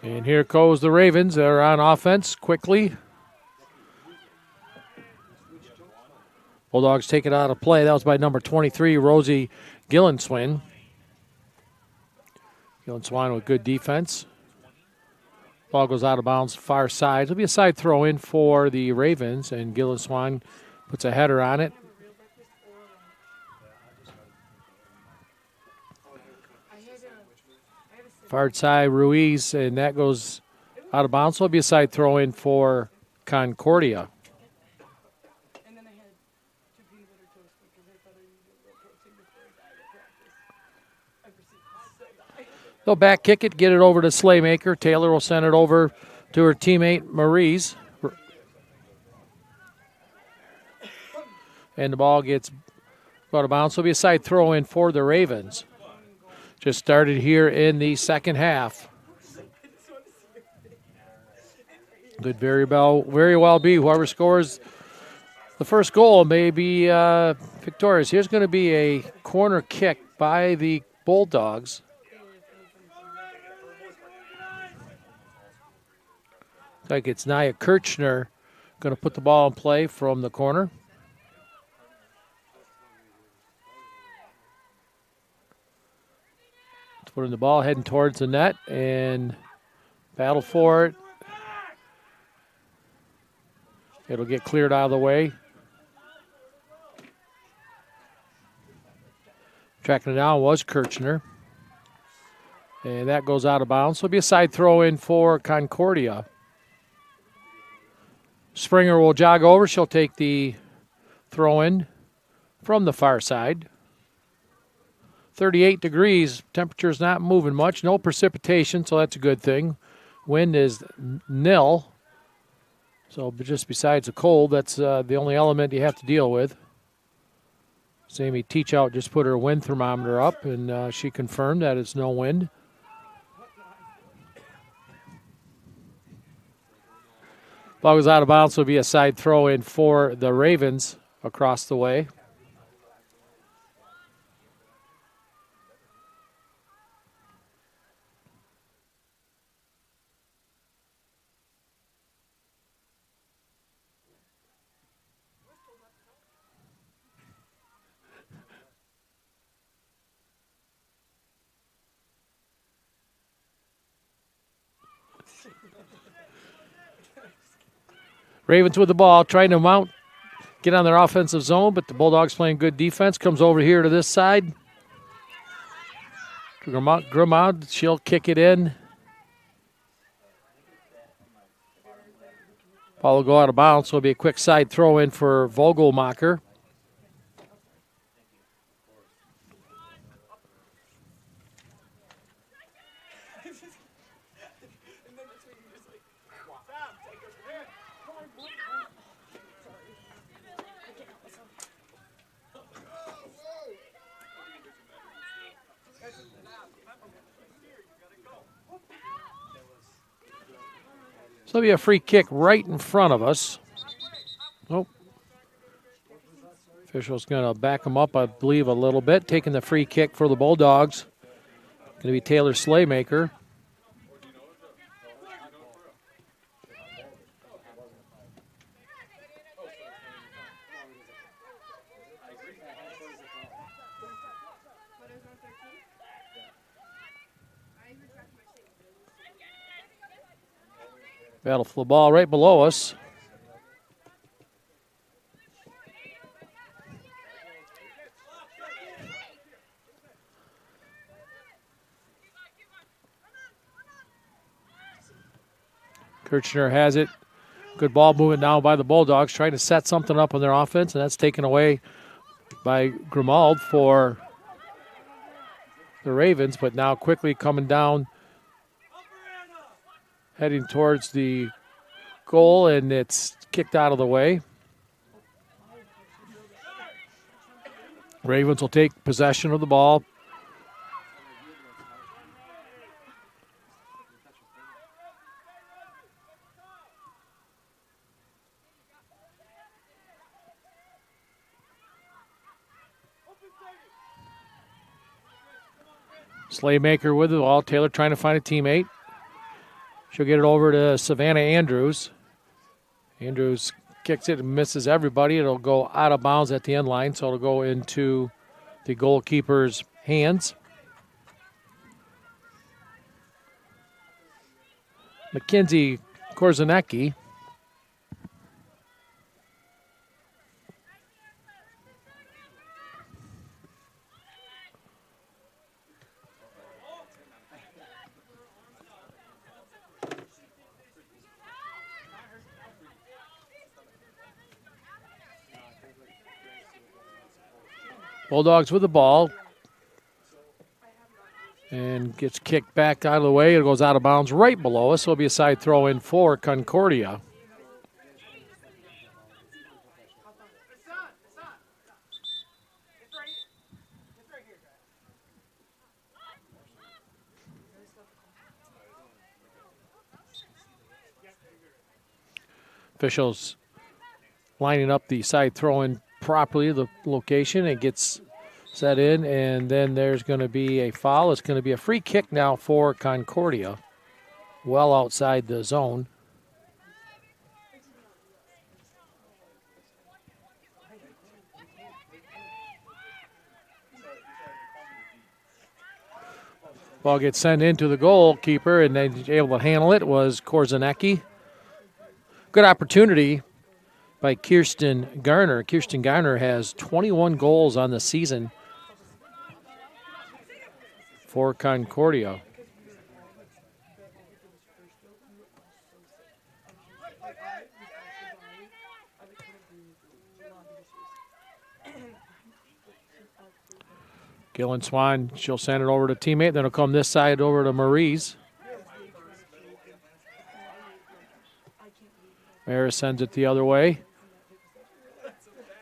And here goes the Ravens. They're on offense quickly. Bulldogs take it out of play. That was by number 23, Rosie Gillenswine. Gillenswine with good defense. Ball goes out of bounds far side. It'll be a side throw in for the Ravens, and Gillenswine puts a header on it. Far side Ruiz, and that goes out of bounds. So it'll be a side throw in for Concordia. They'll back kick it, get it over to Slaymaker. Taylor will send it over to her teammate, Maurice. And the ball gets out of bounds. So it'll be a side throw in for the Ravens. Just started here in the second half. Could very well be whoever scores the first goal may be victorious. Here's going to be a corner kick by the Bulldogs. Looks like it's NAIA Kirchner going to put the ball in play from the corner. Putting the ball heading towards the net and battle for it. It'll get cleared out of the way. Tracking it down was Kirchner. And that goes out of bounds. So it'll be a side throw in for Concordia. Springer will jog over. She'll take the throw in from the far side. 38 degrees. Temperature's not moving much. No precipitation, so that's a good thing. Wind is nil. So just besides the cold, that's the only element you have to deal with. Sammy Teachout just put her wind thermometer up, and she confirmed that it's no wind. Ball goes out of bounds, so it'll be a side throw in for the Ravens across the way. Ravens with the ball, trying to get on their offensive zone, but the Bulldogs playing good defense. Comes over here to this side. Grimaud, she'll kick it in. Ball will go out of bounds, so it'll be a quick side throw in for Vogelmacher. So it'll be a free kick right in front of us. Oh. Official's going to back him up, I believe, a little bit. Taking the free kick for the Bulldogs. Going to be Taylor Slaymaker. Battle for the ball right below us. Kirchner has it. Good ball movement now by the Bulldogs, trying to set something up on their offense, and that's taken away by Grimaud for the Ravens, but now quickly coming down, heading towards the goal, and it's kicked out of the way. Ravens will take possession of the ball. Slaymaker with the ball. Taylor trying to find a teammate. She'll get it over to Savannah Andrews. Andrews kicks it and misses everybody. It'll go out of bounds at the end line, so it'll go into the goalkeeper's hands. Mackenzie Korzanecki. Bulldogs with the ball. And gets kicked back out of the way. It goes out of bounds right below us. So it'll be a side throw in for Concordia. Officials lining up the side throw in properly, the location. It gets set in, and then there's going to be a foul. It's going to be a free kick now for Concordia, well outside the zone. Ball gets sent into the goalkeeper, and then able to handle it was Korzanecki. Good opportunity by Kirsten Garner. Kirsten Garner has 21 goals on the season for Concordia. Gillen Swan, she'll send it over to teammate. Then it'll come this side over to Maurice. Maris sends it the other way.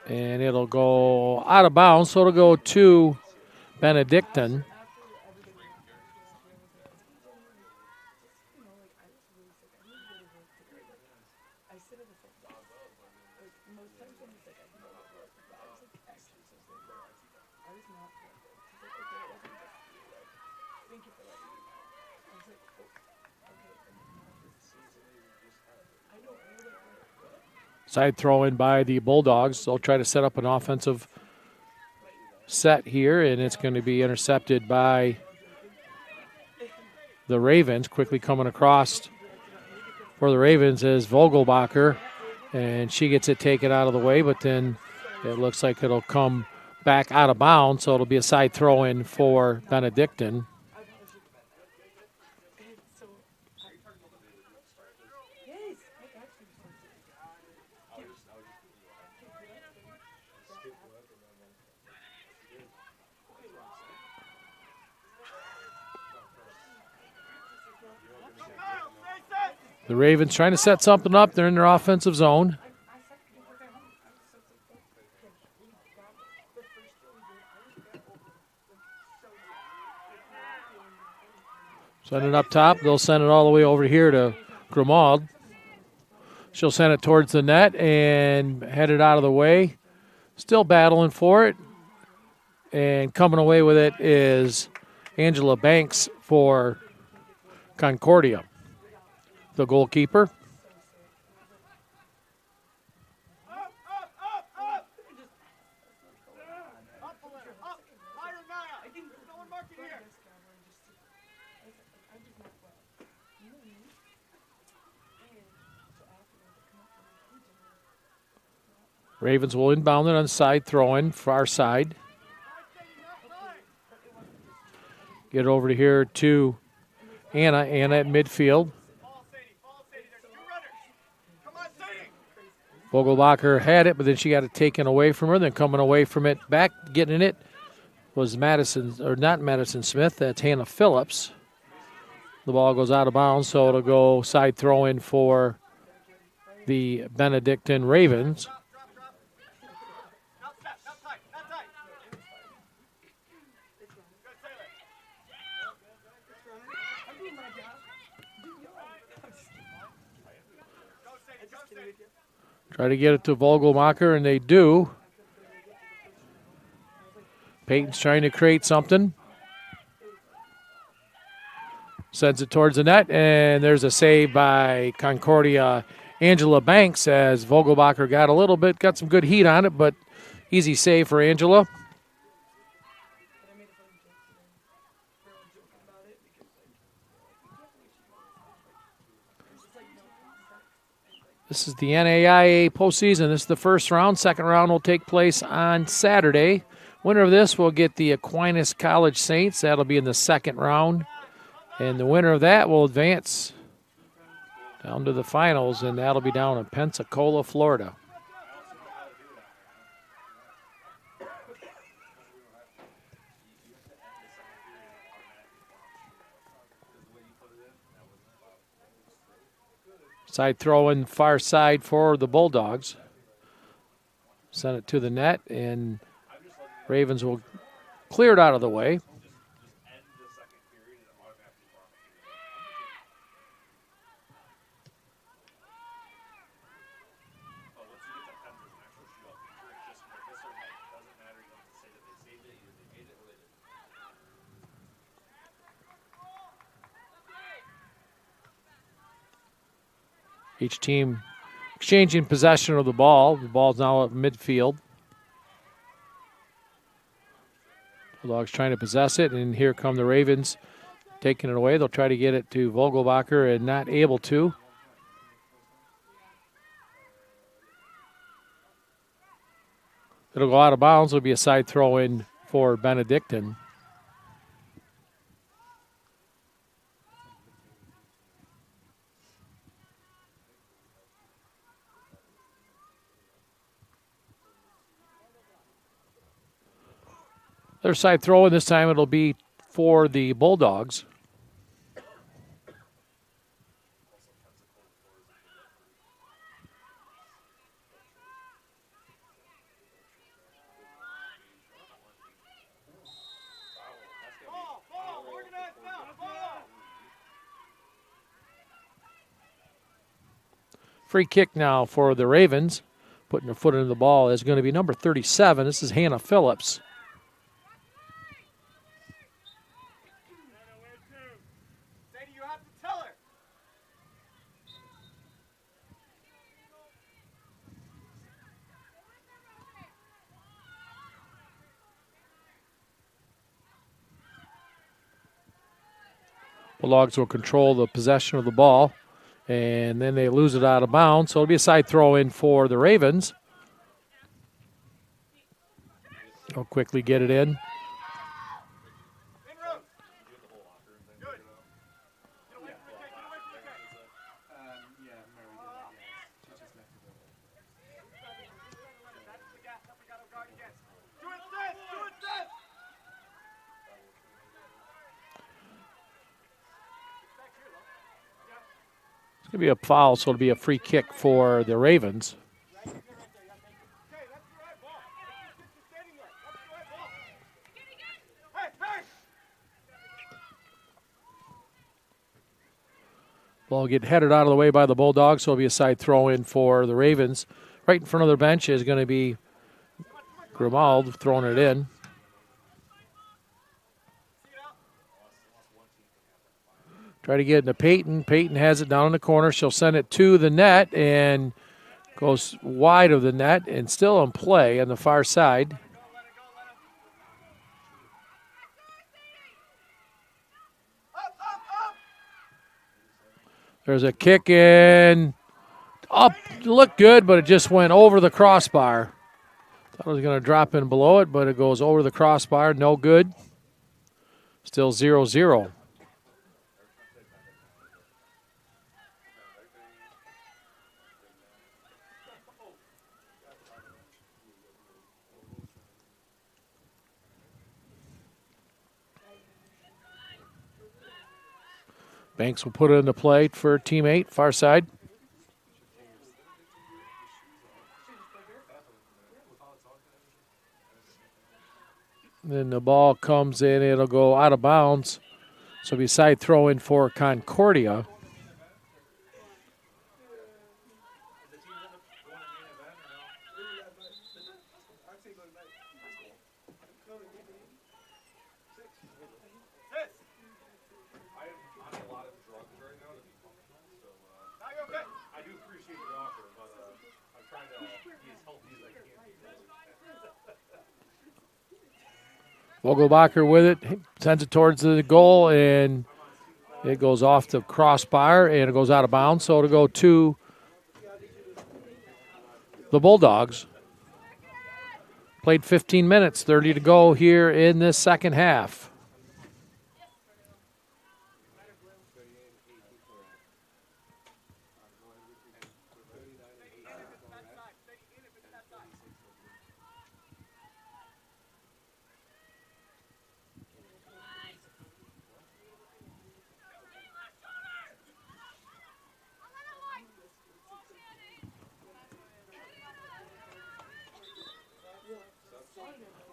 And it'll go out of bounds, so it'll go to Benedictine. Side throw in by the Bulldogs. They'll try to set up an offensive set here, and it's going to be intercepted by the Ravens. Quickly coming across for the Ravens is Vogelbacher, and she gets it taken out of the way, but then it looks like it'll come back out of bounds, so it'll be a side throw in for Benedictine. The Ravens trying to set something up. They're in their offensive zone. Send it up top. They'll send it all the way over here to Grimaud. She'll send it towards the net and head it out of the way. Still battling for it. And coming away with it is Angela Banks for Concordia, the goalkeeper. Ravens will inbound it on side throw-in, far side. Get it over to here to Anna. Anna at midfield. Vogelbacher had it, but then she got it taken away from her. Then coming away from it, back getting it was Madison, or not Madison Smith. That's Hannah Phillips. The ball goes out of bounds, so it'll go side throw-in for the Benedictine Ravens. Try to get it to Vogelmacher, and they do. Peyton's trying to create something. Sends it towards the net, and there's a save by Concordia Angela Banks as Vogelbacher got some good heat on it, but easy save for Angela. This is the NAIA postseason. This is the first round. Second round will take place on Saturday. Winner of this will get the Aquinas College Saints. That'll be in the second round. And the winner of that will advance down to the finals, and that'll be down in Pensacola, Florida. Side throw in far side for the Bulldogs. Send it to the net, and Ravens will clear it out of the way. Each team exchanging possession of the ball. The ball's now at midfield. Bulldogs trying to possess it, and here come the Ravens taking it away. They'll try to get it to Vogelbacher and not able to. It'll go out of bounds. It'll be a side throw in for Benedictine. Their side throw, and this time it'll be for the Bulldogs. Free kick now for the Ravens. Putting their foot into the ball is going to be number 37. This is Hannah Phillips. Bulldogs will control the possession of the ball, and then they lose it out of bounds. So it'll be a side throw in for the Ravens. They'll quickly get it in. It's going to be a foul, so it'll be a free kick for the Ravens. Ball get headed out of the way by the Bulldogs, so it'll be a side throw in for the Ravens. Right in front of their bench is going to be Grimald throwing it in. Try to get it to Peyton. Peyton has it down in the corner. She'll send it to the net and goes wide of the net and still in play on the far side. There's a kick in. Up, looked good, but it just went over the crossbar. Thought it was going to drop in below it, but it goes over the crossbar. No good. Still 0-0. Banks will put it into play for team 8, far side. Then the ball comes in, it'll go out of bounds. So it'll be side throw in for Concordia. Vogelbacher with it, sends it towards the goal, and it goes off the crossbar, and it goes out of bounds. So it'll go to the Bulldogs. Played 15 minutes, 30 to go here in this second half.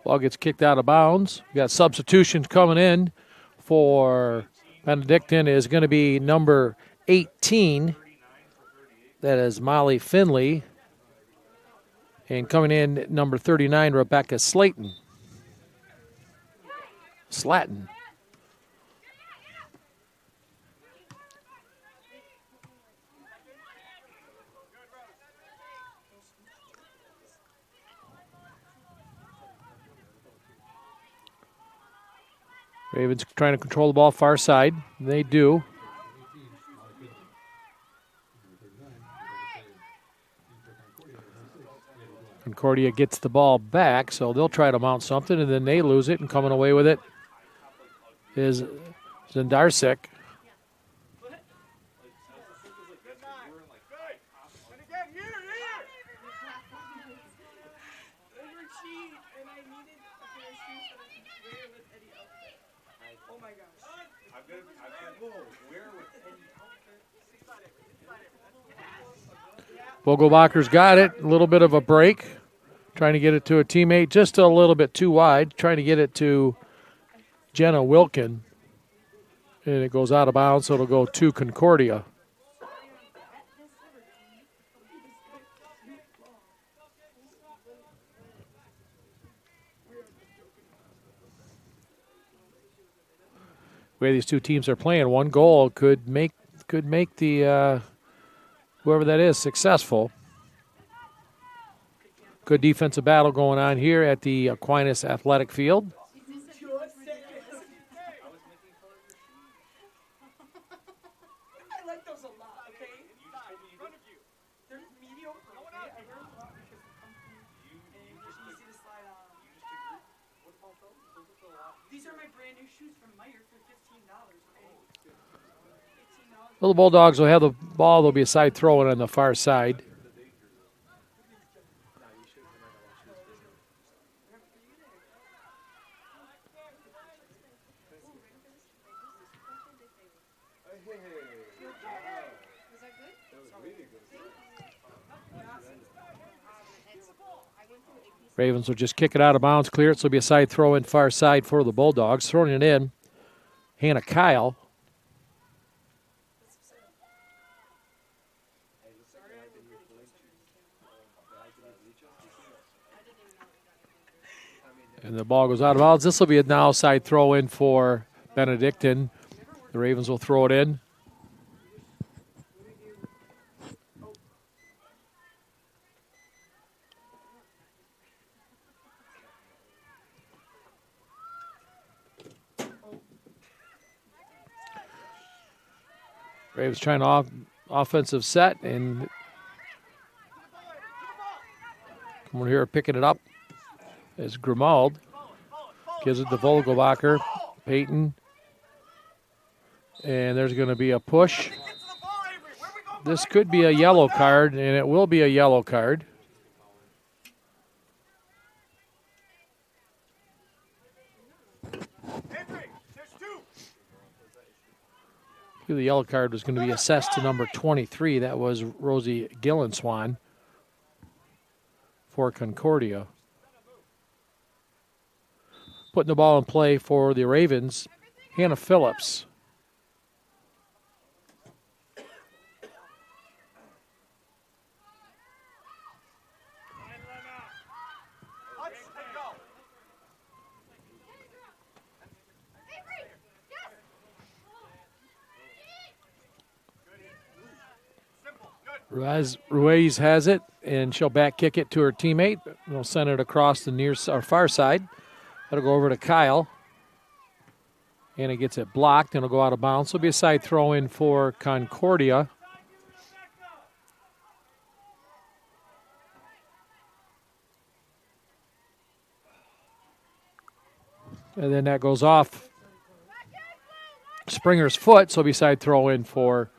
Ball gets kicked out of bounds. We got substitutions coming in for Benedictine is going to be number 18. That is Molly Finley. And coming in, number 39, Rebecca Slaton. Ravens trying to control the ball far side. They do. Concordia gets the ball back, so they'll try to mount something, and then they lose it, and coming away with it is Zendarsik. Vogelbacher's got it. A little bit of a break. Trying to get it to a teammate. Just a little bit too wide. Trying to get it to Jenna Wilkin. And it goes out of bounds, so it'll go to Concordia. The way these two teams are playing, one goal could make the whoever that is successful. Good defensive battle going on here at the Aquinas Athletic Field. I like those a lot, okay? They're mediocre. These are my brand new shoes from Meyer for $15, okay? Well, the Bulldogs will have the ball. There'll be a side throw in on the far side. Ravens will just kick it out of bounds, clear it, so it'll be a side throw in far side for the Bulldogs. Throwing it in, Hannah Kyle. And the ball goes out of bounds. This will be a now side throw in for Benedictine. The Ravens will throw it in. Ravens trying to offensive set, and coming here picking it up is Grimald. Gives it to Vogelbacher, Peyton, and there's going to be a push. This could be a yellow card, and it will be a yellow card. The yellow card was going to be assessed to number 23. That was Rosie Gillenswan for Concordia. Putting the ball in play for the Ravens, Hannah Phillips. Ruiz has it, and she'll back kick it to her teammate. They'll send it across the near or far side. That'll go over to Kyle. And it gets it blocked, and it'll go out of bounds. So it'll be a side throw in for Concordia. And then that goes off Springer's foot, so it'll be side throw in for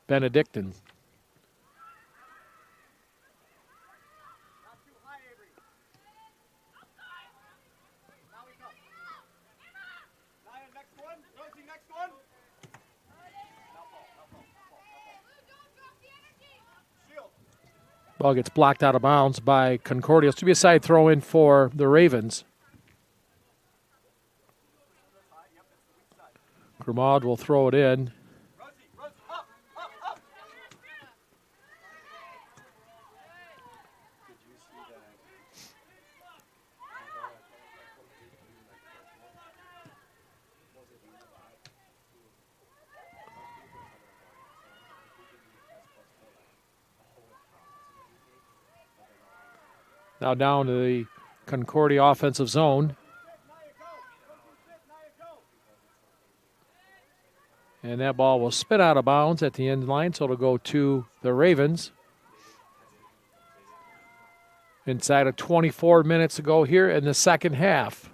Benedictine. Ball gets blocked out of bounds by Concordia. It's to be a side throw in for the Ravens. Grimaud will throw it in. Now down to the Concordia offensive zone. And that ball will spin out of bounds at the end line, so it'll go to the Ravens. Inside of 24 minutes to go here in the second half.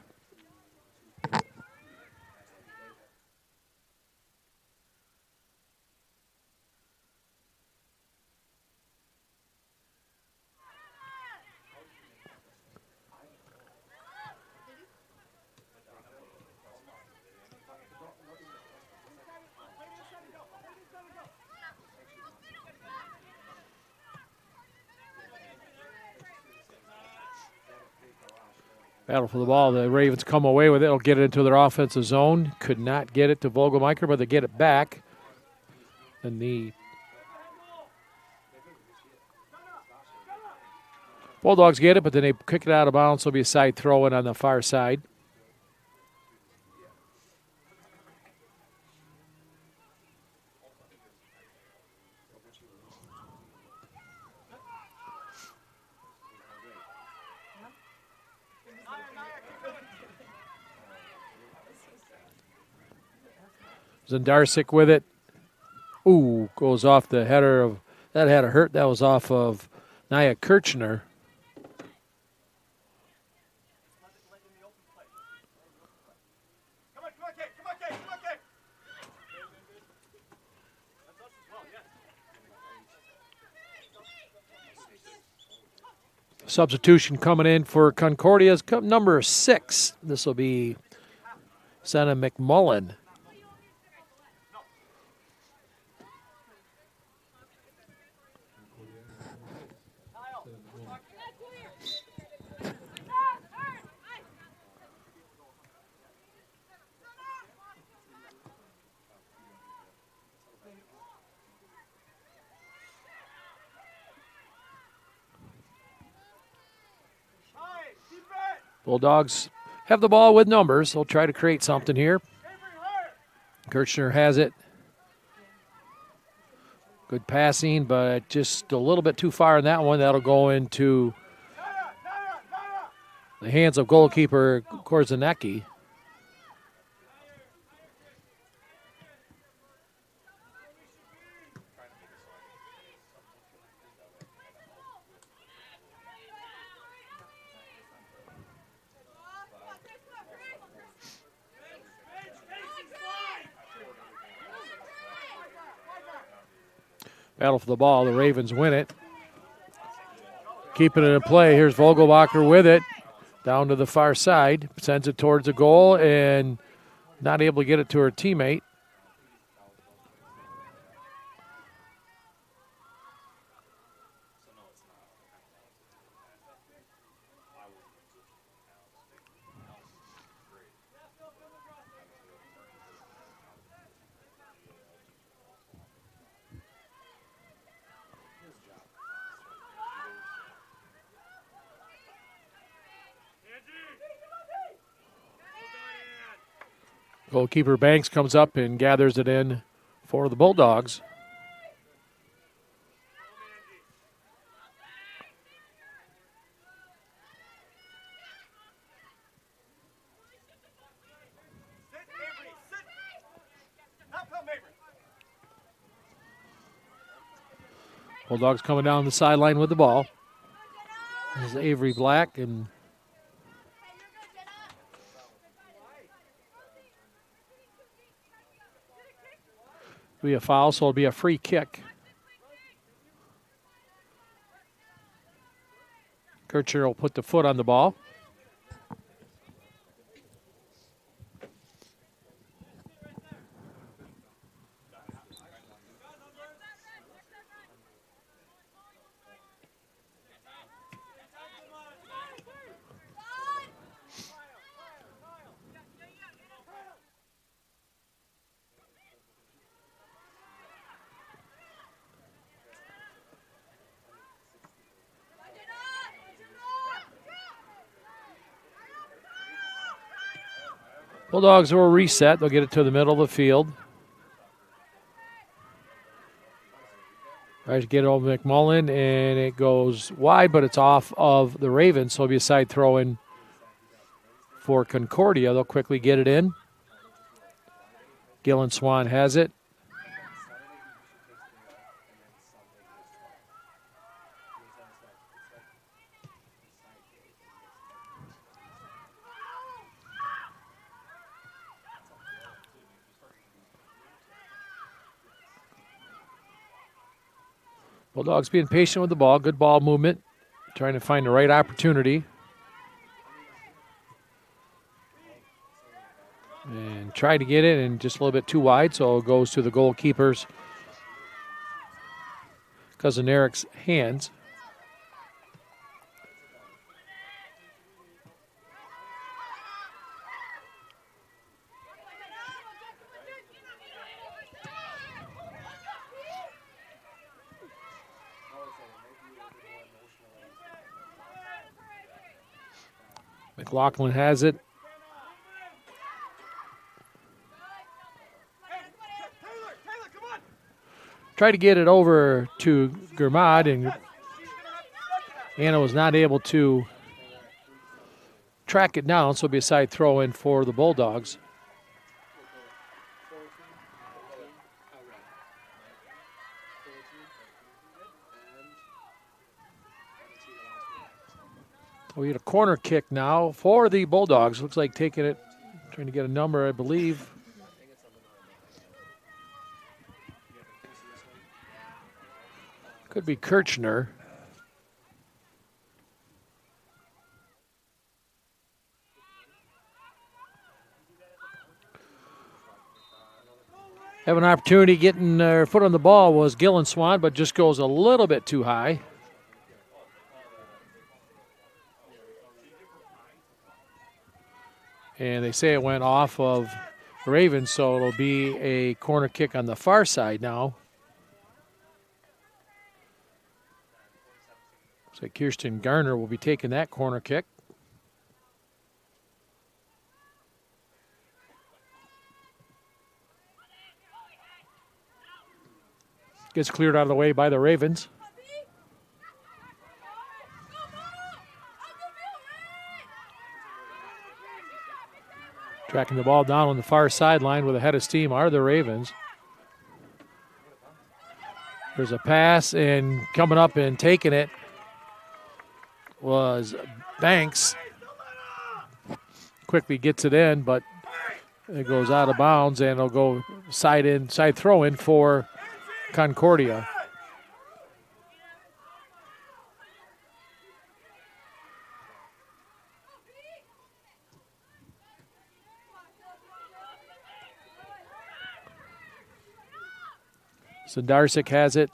Battle for the ball. The Ravens come away with it. They'll get it into their offensive zone. Could not get it to Vogelmeicher, but they get it back. And the Bulldogs get it, but then they kick it out of bounds. So it'll be a side throw in on the far side. Zendarczyk with it. Ooh, goes off the header of, that had a hurt. That was off of NAIA Kirchner. Substitution coming in for Concordia's number 6. This will be Senna McMullen. Bulldogs have the ball with numbers. They'll try to create something here. Kirchner has it. Good passing, but just a little bit too far in that one. That'll go into the hands of goalkeeper Korzanecki. Battle for the ball. The Ravens win it. Keeping it in play. Here's Vogelbacher with it. Down to the far side. Sends it towards the goal and not able to get it to her teammate. Goalkeeper Banks comes up and gathers it in for the Bulldogs. Bulldogs coming down the sideline with the ball. This is Avery Black, and be a foul, so it'll be a free kick. Kirchner will put the foot on the ball. Bulldogs will reset. They'll get it to the middle of the field. Tries to get it over McMullen, and it goes wide, but it's off of the Ravens, so it'll be a side throw in for Concordia. They'll quickly get it in. Gillen Swan has it. Bulldogs being patient with the ball. Good ball movement. Trying to find the right opportunity. And try to get it, and just a little bit too wide, so it goes to the goalkeeper's, Cousin Eric's, hands. McLaughlin has it. Tried to get it over to Germad, and Anna was not able to track it down, so it'll be a side throw in for the Bulldogs. We get a corner kick now for the Bulldogs. Looks like taking it, trying to get a number, I believe. Could be Kirchner. Have an opportunity getting their foot on the ball was Gillen Swan, but just goes a little bit too high. And they say it went off of the Ravens, so it'll be a corner kick on the far side now. So Kirsten Garner will be taking that corner kick. Gets cleared out of the way by the Ravens. Tracking the ball down on the far sideline with a head of steam are the Ravens. There's a pass, and coming up and taking it was Banks. Quickly gets it in, but it goes out of bounds, and it'll go side throw in for Concordia. Sandarsic has it.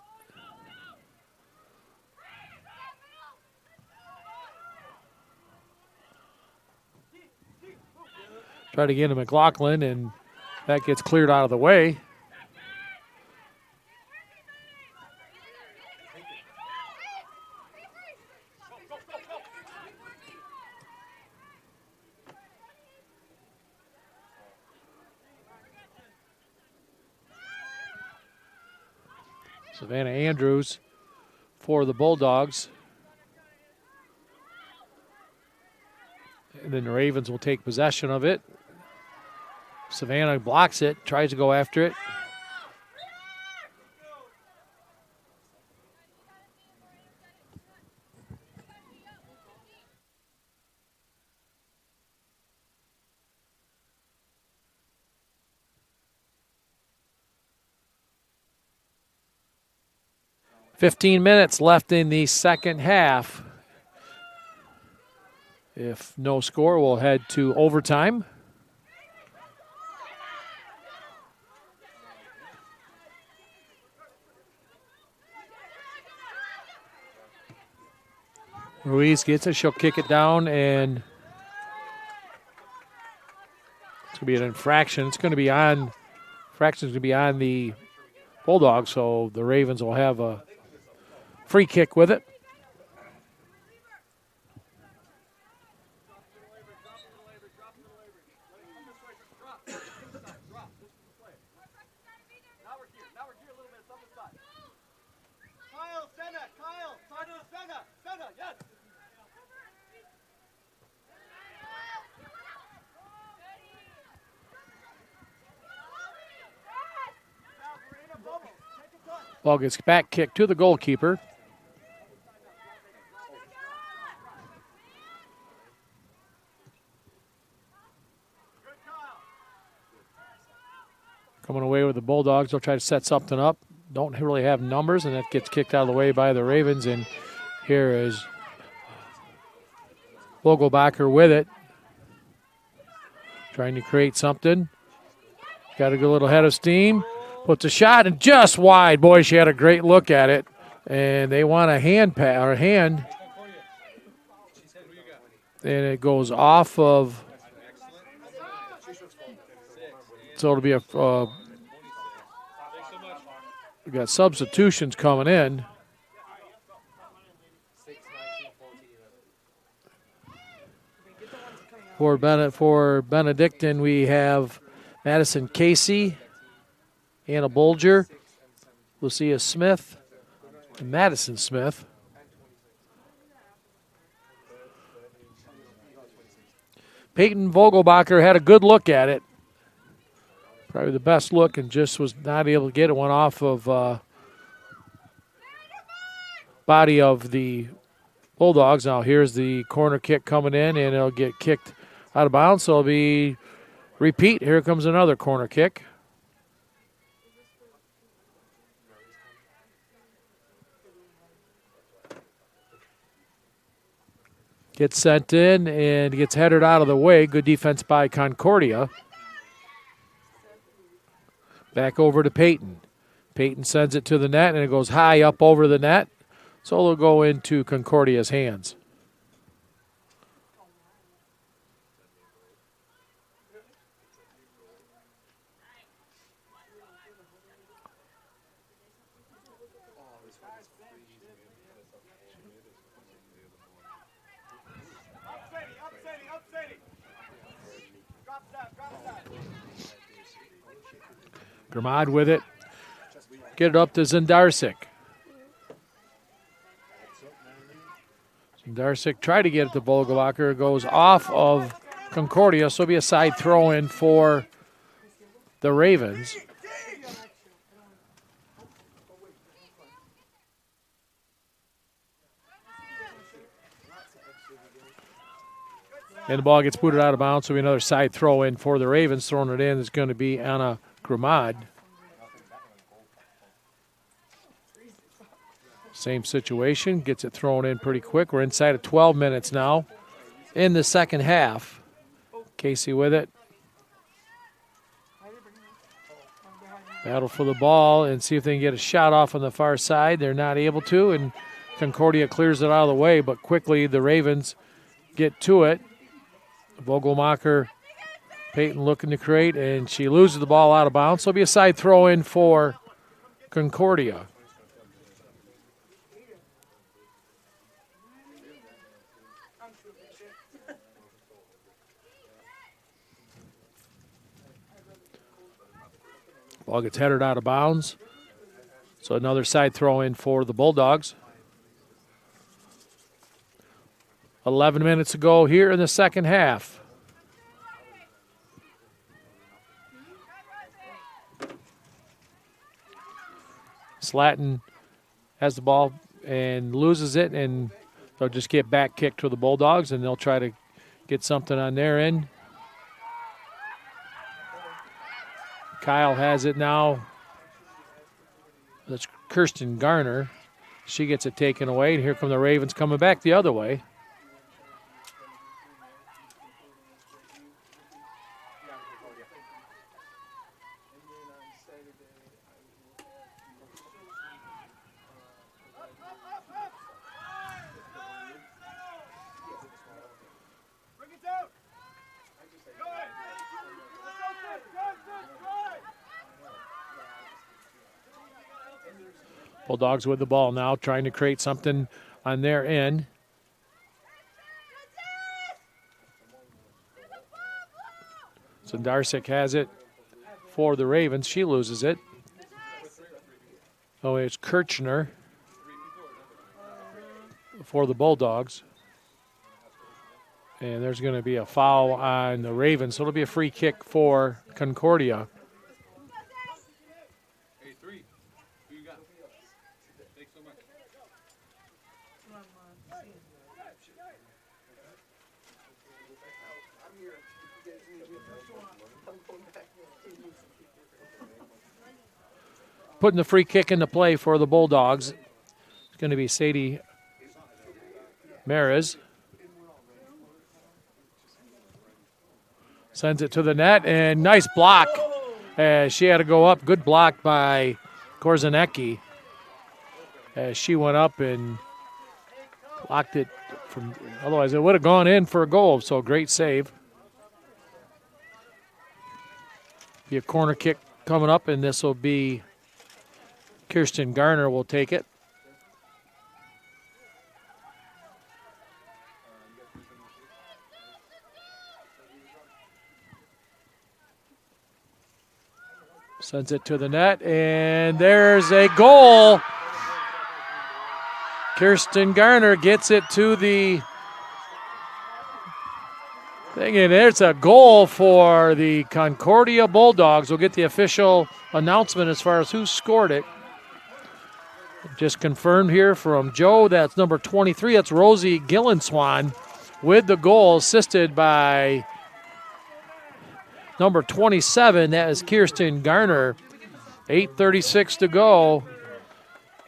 Try to get to McLaughlin, and that gets cleared out of the way. Savannah Andrews for the Bulldogs. And then the Ravens will take possession of it. Savannah blocks it, tries to go after it. 15 minutes left in the second half. If no score, we'll head to overtime. Ruiz gets it. She'll kick it down, and it's going to be an infraction. It's going to be on. Infraction's going to be on the Bulldogs, so the Ravens will have a free kick with it. Ball gets back kicked to the goalkeeper. Coming away with the Bulldogs. They'll try to set something up. Don't really have numbers, and that gets kicked out of the way by the Ravens. And here is Vogelbacher with it. Trying to create something. Got a good little head of steam. Puts a shot and just wide. Boy, she had a great look at it. And they want a hand. And it goes off of. So it'll be we got substitutions coming in. For Benedictine, we have Madison Casey, Anna Bolger, Lucia Smith, and Madison Smith. Peyton Vogelbacher had a good look at it. Probably the best look, and just was not able to get it. Went off of body of the Bulldogs. Now here's the corner kick coming in, and it'll get kicked out of bounds. So it'll be repeat. Here comes another corner kick. Gets sent in and gets headed out of the way. Good defense by Concordia. Back over to Peyton. Peyton sends it to the net, and it goes high up over the net. So it'll go into Concordia's hands. Gramad with it. Get it up to Zendarsik. Zendarsik tried to get it to Vogelbacher. It goes off of Concordia, so it'll be a side throw-in for the Ravens. And the ball gets booted out of bounds, so it'll be another side throw-in for the Ravens. Throwing it in is going to be Anna Gramad. Same situation, gets it thrown in pretty quick. We're inside of 12 minutes now in the second half. Casey with it. Battle for the ball and see if they can get a shot off on the far side. They're not able to, and Concordia clears it out of the way, but quickly the Ravens get to it. Vogelmacher, Peyton looking to create, and she loses the ball out of bounds. So it'll be a side throw in for Concordia. Ball gets headed out of bounds. So another side throw in for the Bulldogs. 11 minutes to go here in the second half. Slatton has the ball and loses it, and they'll just get back kicked to the Bulldogs, and they'll try to get something on their end. Kyle has it now. That's Kirsten Garner. She gets it taken away, and here come the Ravens coming back the other way. Bulldogs with the ball now, trying to create something on their end. So Darsick has it for the Ravens. She loses it. Oh, it's Kirchner for the Bulldogs. And there's going to be a foul on the Ravens, so it'll be a free kick for Concordia. Putting the free kick into play for the Bulldogs. It's going to be Sadie Maris. Sends it to the net, and nice block. As she had to go up. Good block by Korzanecki. As she went up and blocked it from, otherwise it would have gone in for a goal. So great save. Be a corner kick coming up, and this will be Kirsten Garner will take it. Sends it to the net, and there's a goal. Kirsten Garner gets it to the thing, and there's a goal for the Concordia Bulldogs. We'll get the official announcement as far as who scored it. Just confirmed here from Joe, that's number 23. That's Rosie Gillenswan with the goal, assisted by number 27. That is Kirsten Garner. 8:36 to go.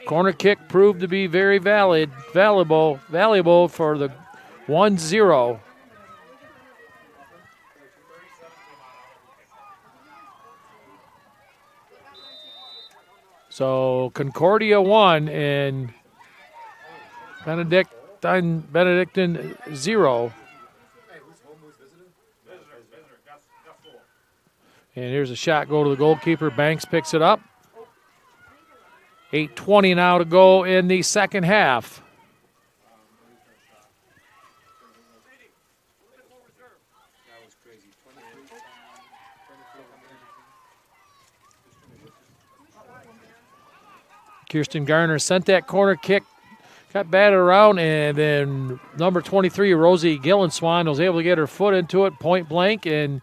Corner kick proved to be very valuable for the 1-0. So Concordia 1 and Benedictine 0. And here's a shot go to the goalkeeper. Banks picks it up. 8:20 now to go in the second half. Kirsten Garner sent that corner kick, got batted around, and then number 23, Rosie Gillenswan, was able to get her foot into it point blank and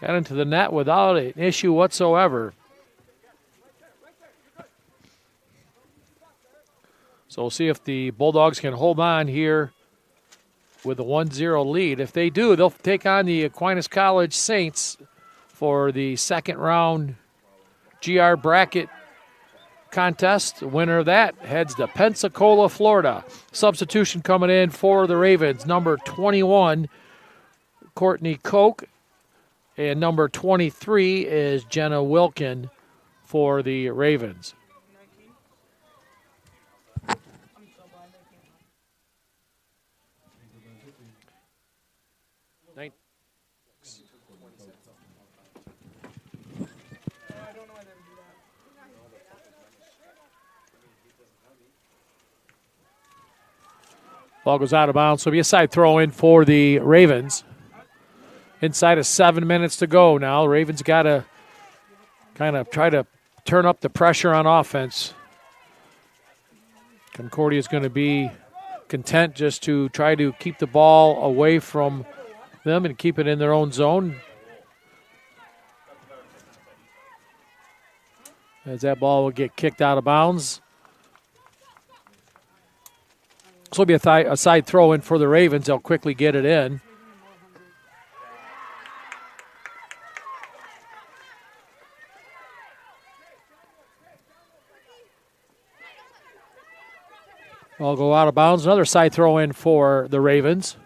got into the net without an issue whatsoever. So we'll see if the Bulldogs can hold on here with a 1-0 lead. If they do, they'll take on the Aquinas College Saints for the second round GR bracket contest. The winner of that heads to Pensacola, Florida. Substitution coming in for the Ravens. Number 21, Courtney Koch. And number 23 is Jenna Wilkin for the Ravens. Ball goes out of bounds, so it'll be a side throw in for the Ravens. Inside of 7 minutes to go now. The Ravens got to kind of try to turn up the pressure on offense. Concordia is going to be content just to try to keep the ball away from them and keep it in their own zone. As that ball will get kicked out of bounds. This will be a side throw in for the Ravens. They'll quickly get it in. Ball go out of bounds. Another side throw in for the Ravens.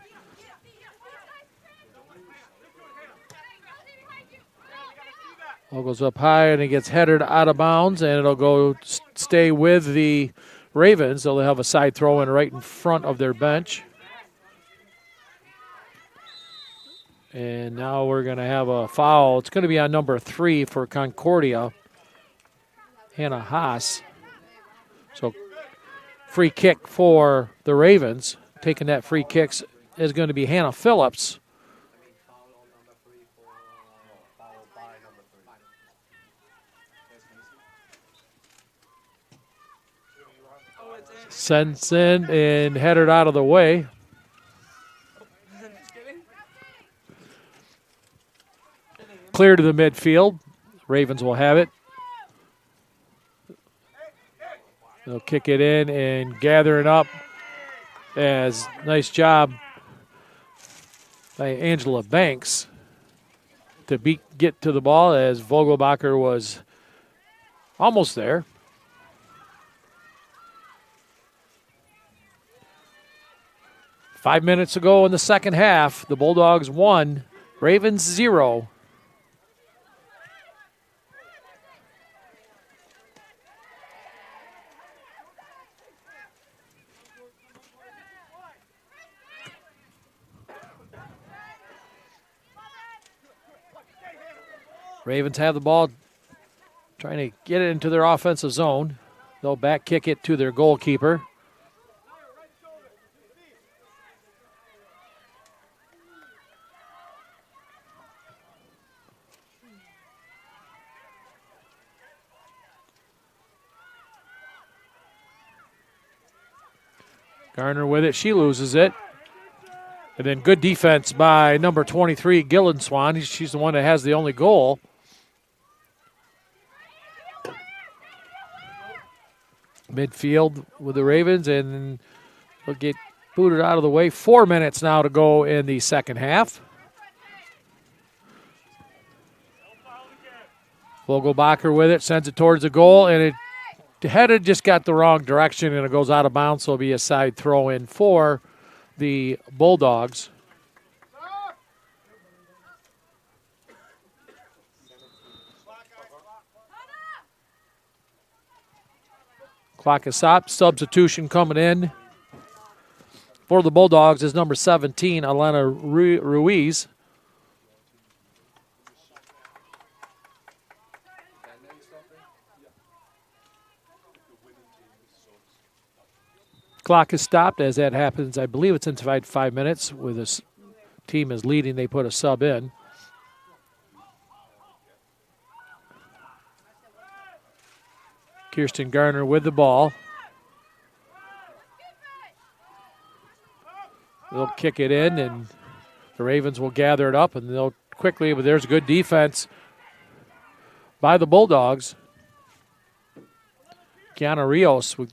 Ball goes up high and it gets headed out of bounds, and it'll go stay with the Ravens. They'll have a side throw in right in front of their bench. And now we're going to have a foul. It's going to be on number 3 for Concordia, Hannah Haas. So free kick for the Ravens. Taking that free kick is going to be Hannah Phillips. Sends in and headed out of the way. Clear to the midfield. Ravens will have it. They'll kick it in and gather it up. As nice job by Angela Banks to get to the ball, as Vogelbacher was almost there. Five minutes ago in the second half, the Bulldogs 1, Ravens 0. Ravens have the ball, trying to get it into their offensive zone. They'll back kick it to their goalkeeper. Garner with it. She loses it. And then good defense by number 23, Gillen Swan. She's the one that has the only goal. Midfield with the Ravens, and they'll get booted out of the way. 4 minutes now to go in the second half. Vogelbacher with it, sends it towards the goal, and it headed just got the wrong direction, and it goes out of bounds, so it'll be a side throw in for the Bulldogs. Clock is stopped. Substitution coming in for the Bulldogs is number 17, Alana Ruiz. Clock is stopped as that happens. I believe it's inside 5 minutes. With this team is leading, they put a sub in. Kirsten Garner with the ball. They'll kick it in, and the Ravens will gather it up, and they'll quickly, but there's good defense by the Bulldogs. Kiana Rios with.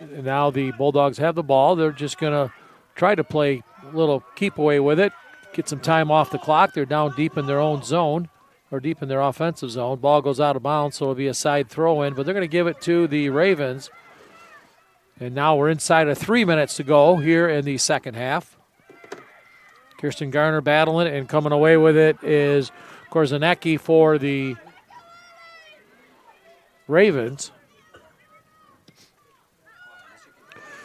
And now the Bulldogs have the ball. They're just going to try to play a little keep away with it, get some time off the clock. They're down deep in their own zone, or deep in their offensive zone. Ball goes out of bounds, so it'll be a side throw in, but they're going to give it to the Ravens. And now we're inside of 3 minutes to go here in the second half. Kirsten Garner battling it, and coming away with it is Korzanecki for the Ravens.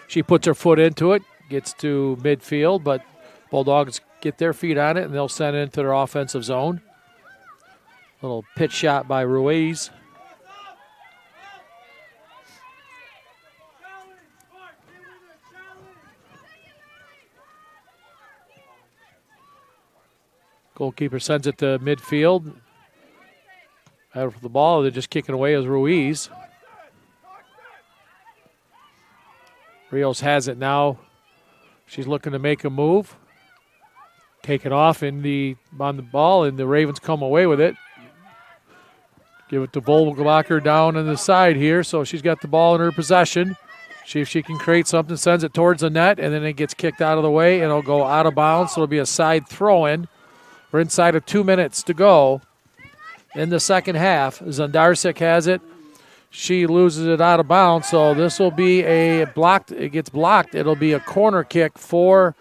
She puts her foot into it, gets to midfield, but Bulldogs get their feet on it, and they'll send it into their offensive zone. Little pitch shot by Ruiz. Goalkeeper sends it to midfield. Out for the ball, they're just kicking away as Ruiz. Rios has it now. She's looking to make a move. Taken off on the ball, and the Ravens come away with it. Give it to Vogelbacher down on the side here, so she's got the ball in her possession. See if she can create something, sends it towards the net, and then it gets kicked out of the way, and it'll go out of bounds, so it'll be a side throw-in. We're inside of 2 minutes to go in the second half. Zandarsik has it. she loses it out of bounds. So this will be a blocked. It gets blocked. It'll be a corner kick for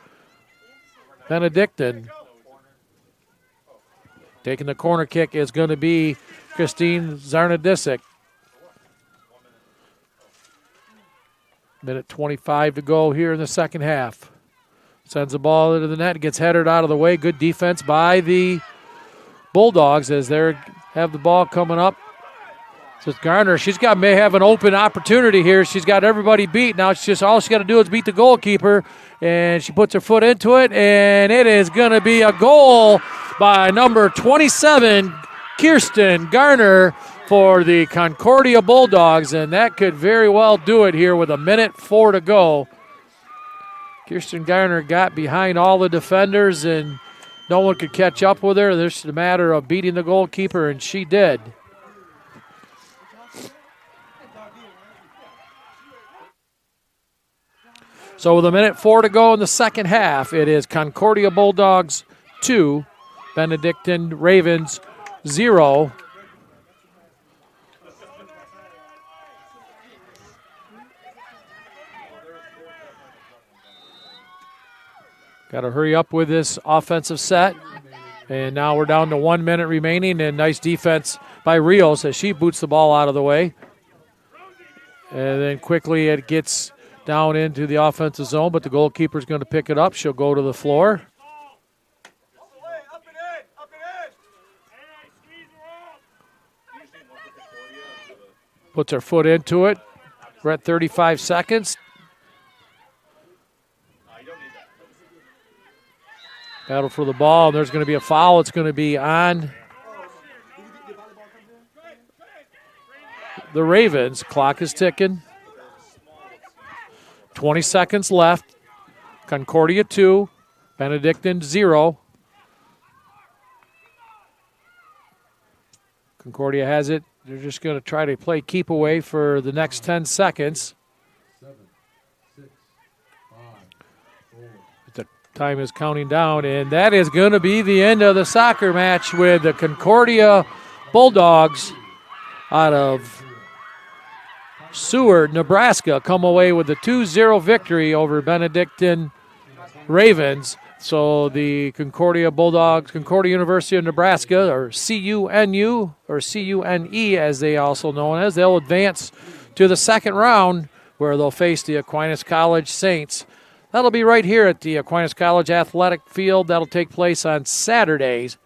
Benedictine. Taking the corner kick is going to be Christine Zarnadisic. Minute 25 to go here in the second half. Sends the ball into the net, gets headed out of the way. Good defense by the Bulldogs as they have the ball coming up. So Garner, may have an open opportunity here. She's got everybody beat. Now it's just all she got to do is beat the goalkeeper, and she puts her foot into it, and it is going to be a goal by number 27, Kirsten Garner, for the Concordia Bulldogs, and that could very well do it here with a minute 4 to go. Kirsten Garner got behind all the defenders, and no one could catch up with her. This is a matter of beating the goalkeeper, and she did. So with a minute 4 to go in the second half, it is Concordia Bulldogs 2, Benedictine Ravens 0. Got to hurry up with this offensive set. And now we're down to 1 minute remaining, and nice defense by Rios as she boots the ball out of the way. And then quickly it gets down into the offensive zone, but the goalkeeper's going to pick it up. She'll go to the floor. Puts her foot into it. We're at 35 seconds. Battle for the ball. There's going to be a foul. It's going to be on the Ravens. Clock is ticking. 20 seconds left. Concordia 2, Benedictine 0. Concordia has it. They're just going to try to play keep away for the next 10 seconds. 7, 6, 5, 4. The time is counting down, and that is going to be the end of the soccer match with the Concordia Bulldogs out of Seward, Nebraska, come away with a 2-0 victory over Benedictine Ravens. So the Concordia Bulldogs, Concordia University of Nebraska, or CUNU, or CUNE as they also known as, they'll advance to the second round where they'll face the Aquinas College Saints. That'll be right here at the Aquinas College Athletic Field. That'll take place on Saturdays,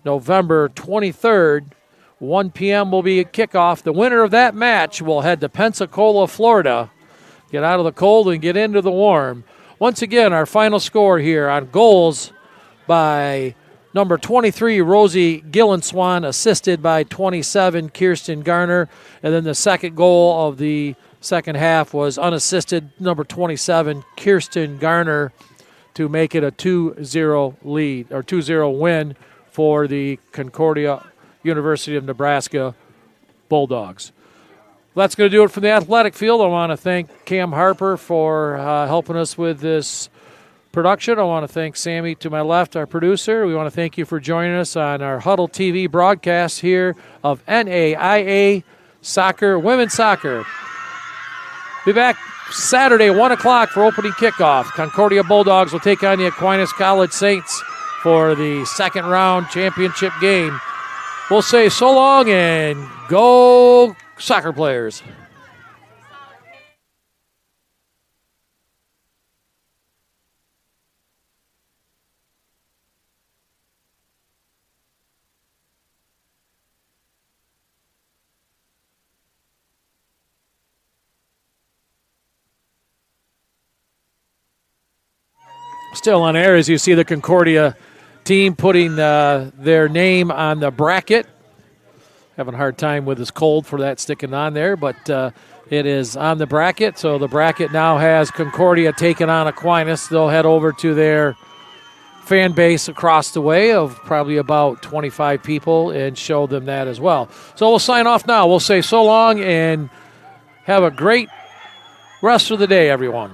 November 23rd. 1 p.m. will be a kickoff. The winner of that match will head to Pensacola, Florida, get out of the cold and get into the warm. Once again, our final score here on goals by number 23, Rosie Gillenswan, assisted by 27, Kirsten Garner. And then the second goal of the second half was unassisted, number 27, Kirsten Garner, to make it a 2-0 lead, or 2-0 win for the Concordia University of Nebraska Bulldogs. That's going to do it from the athletic field. I want to thank Cam Harper for helping us with this production. I want to thank Sammy to my left, our producer. We want to thank you for joining us on our Huddle TV broadcast here of NAIA Soccer, Women's Soccer. Be back Saturday, 1 o'clock for opening kickoff. Concordia Bulldogs will take on the Aquinas College Saints for the second round championship game. We'll say so long and go soccer players. Still on air as you see the Concordia team putting their name on the bracket. Having a hard time with this cold for that sticking on there, but it is on the bracket. So the bracket now has Concordia taking on Aquinas. They'll head over to their fan base across the way of probably about 25 people and show them that as well. So we'll sign off now. We'll say so long and have a great rest of the day, everyone.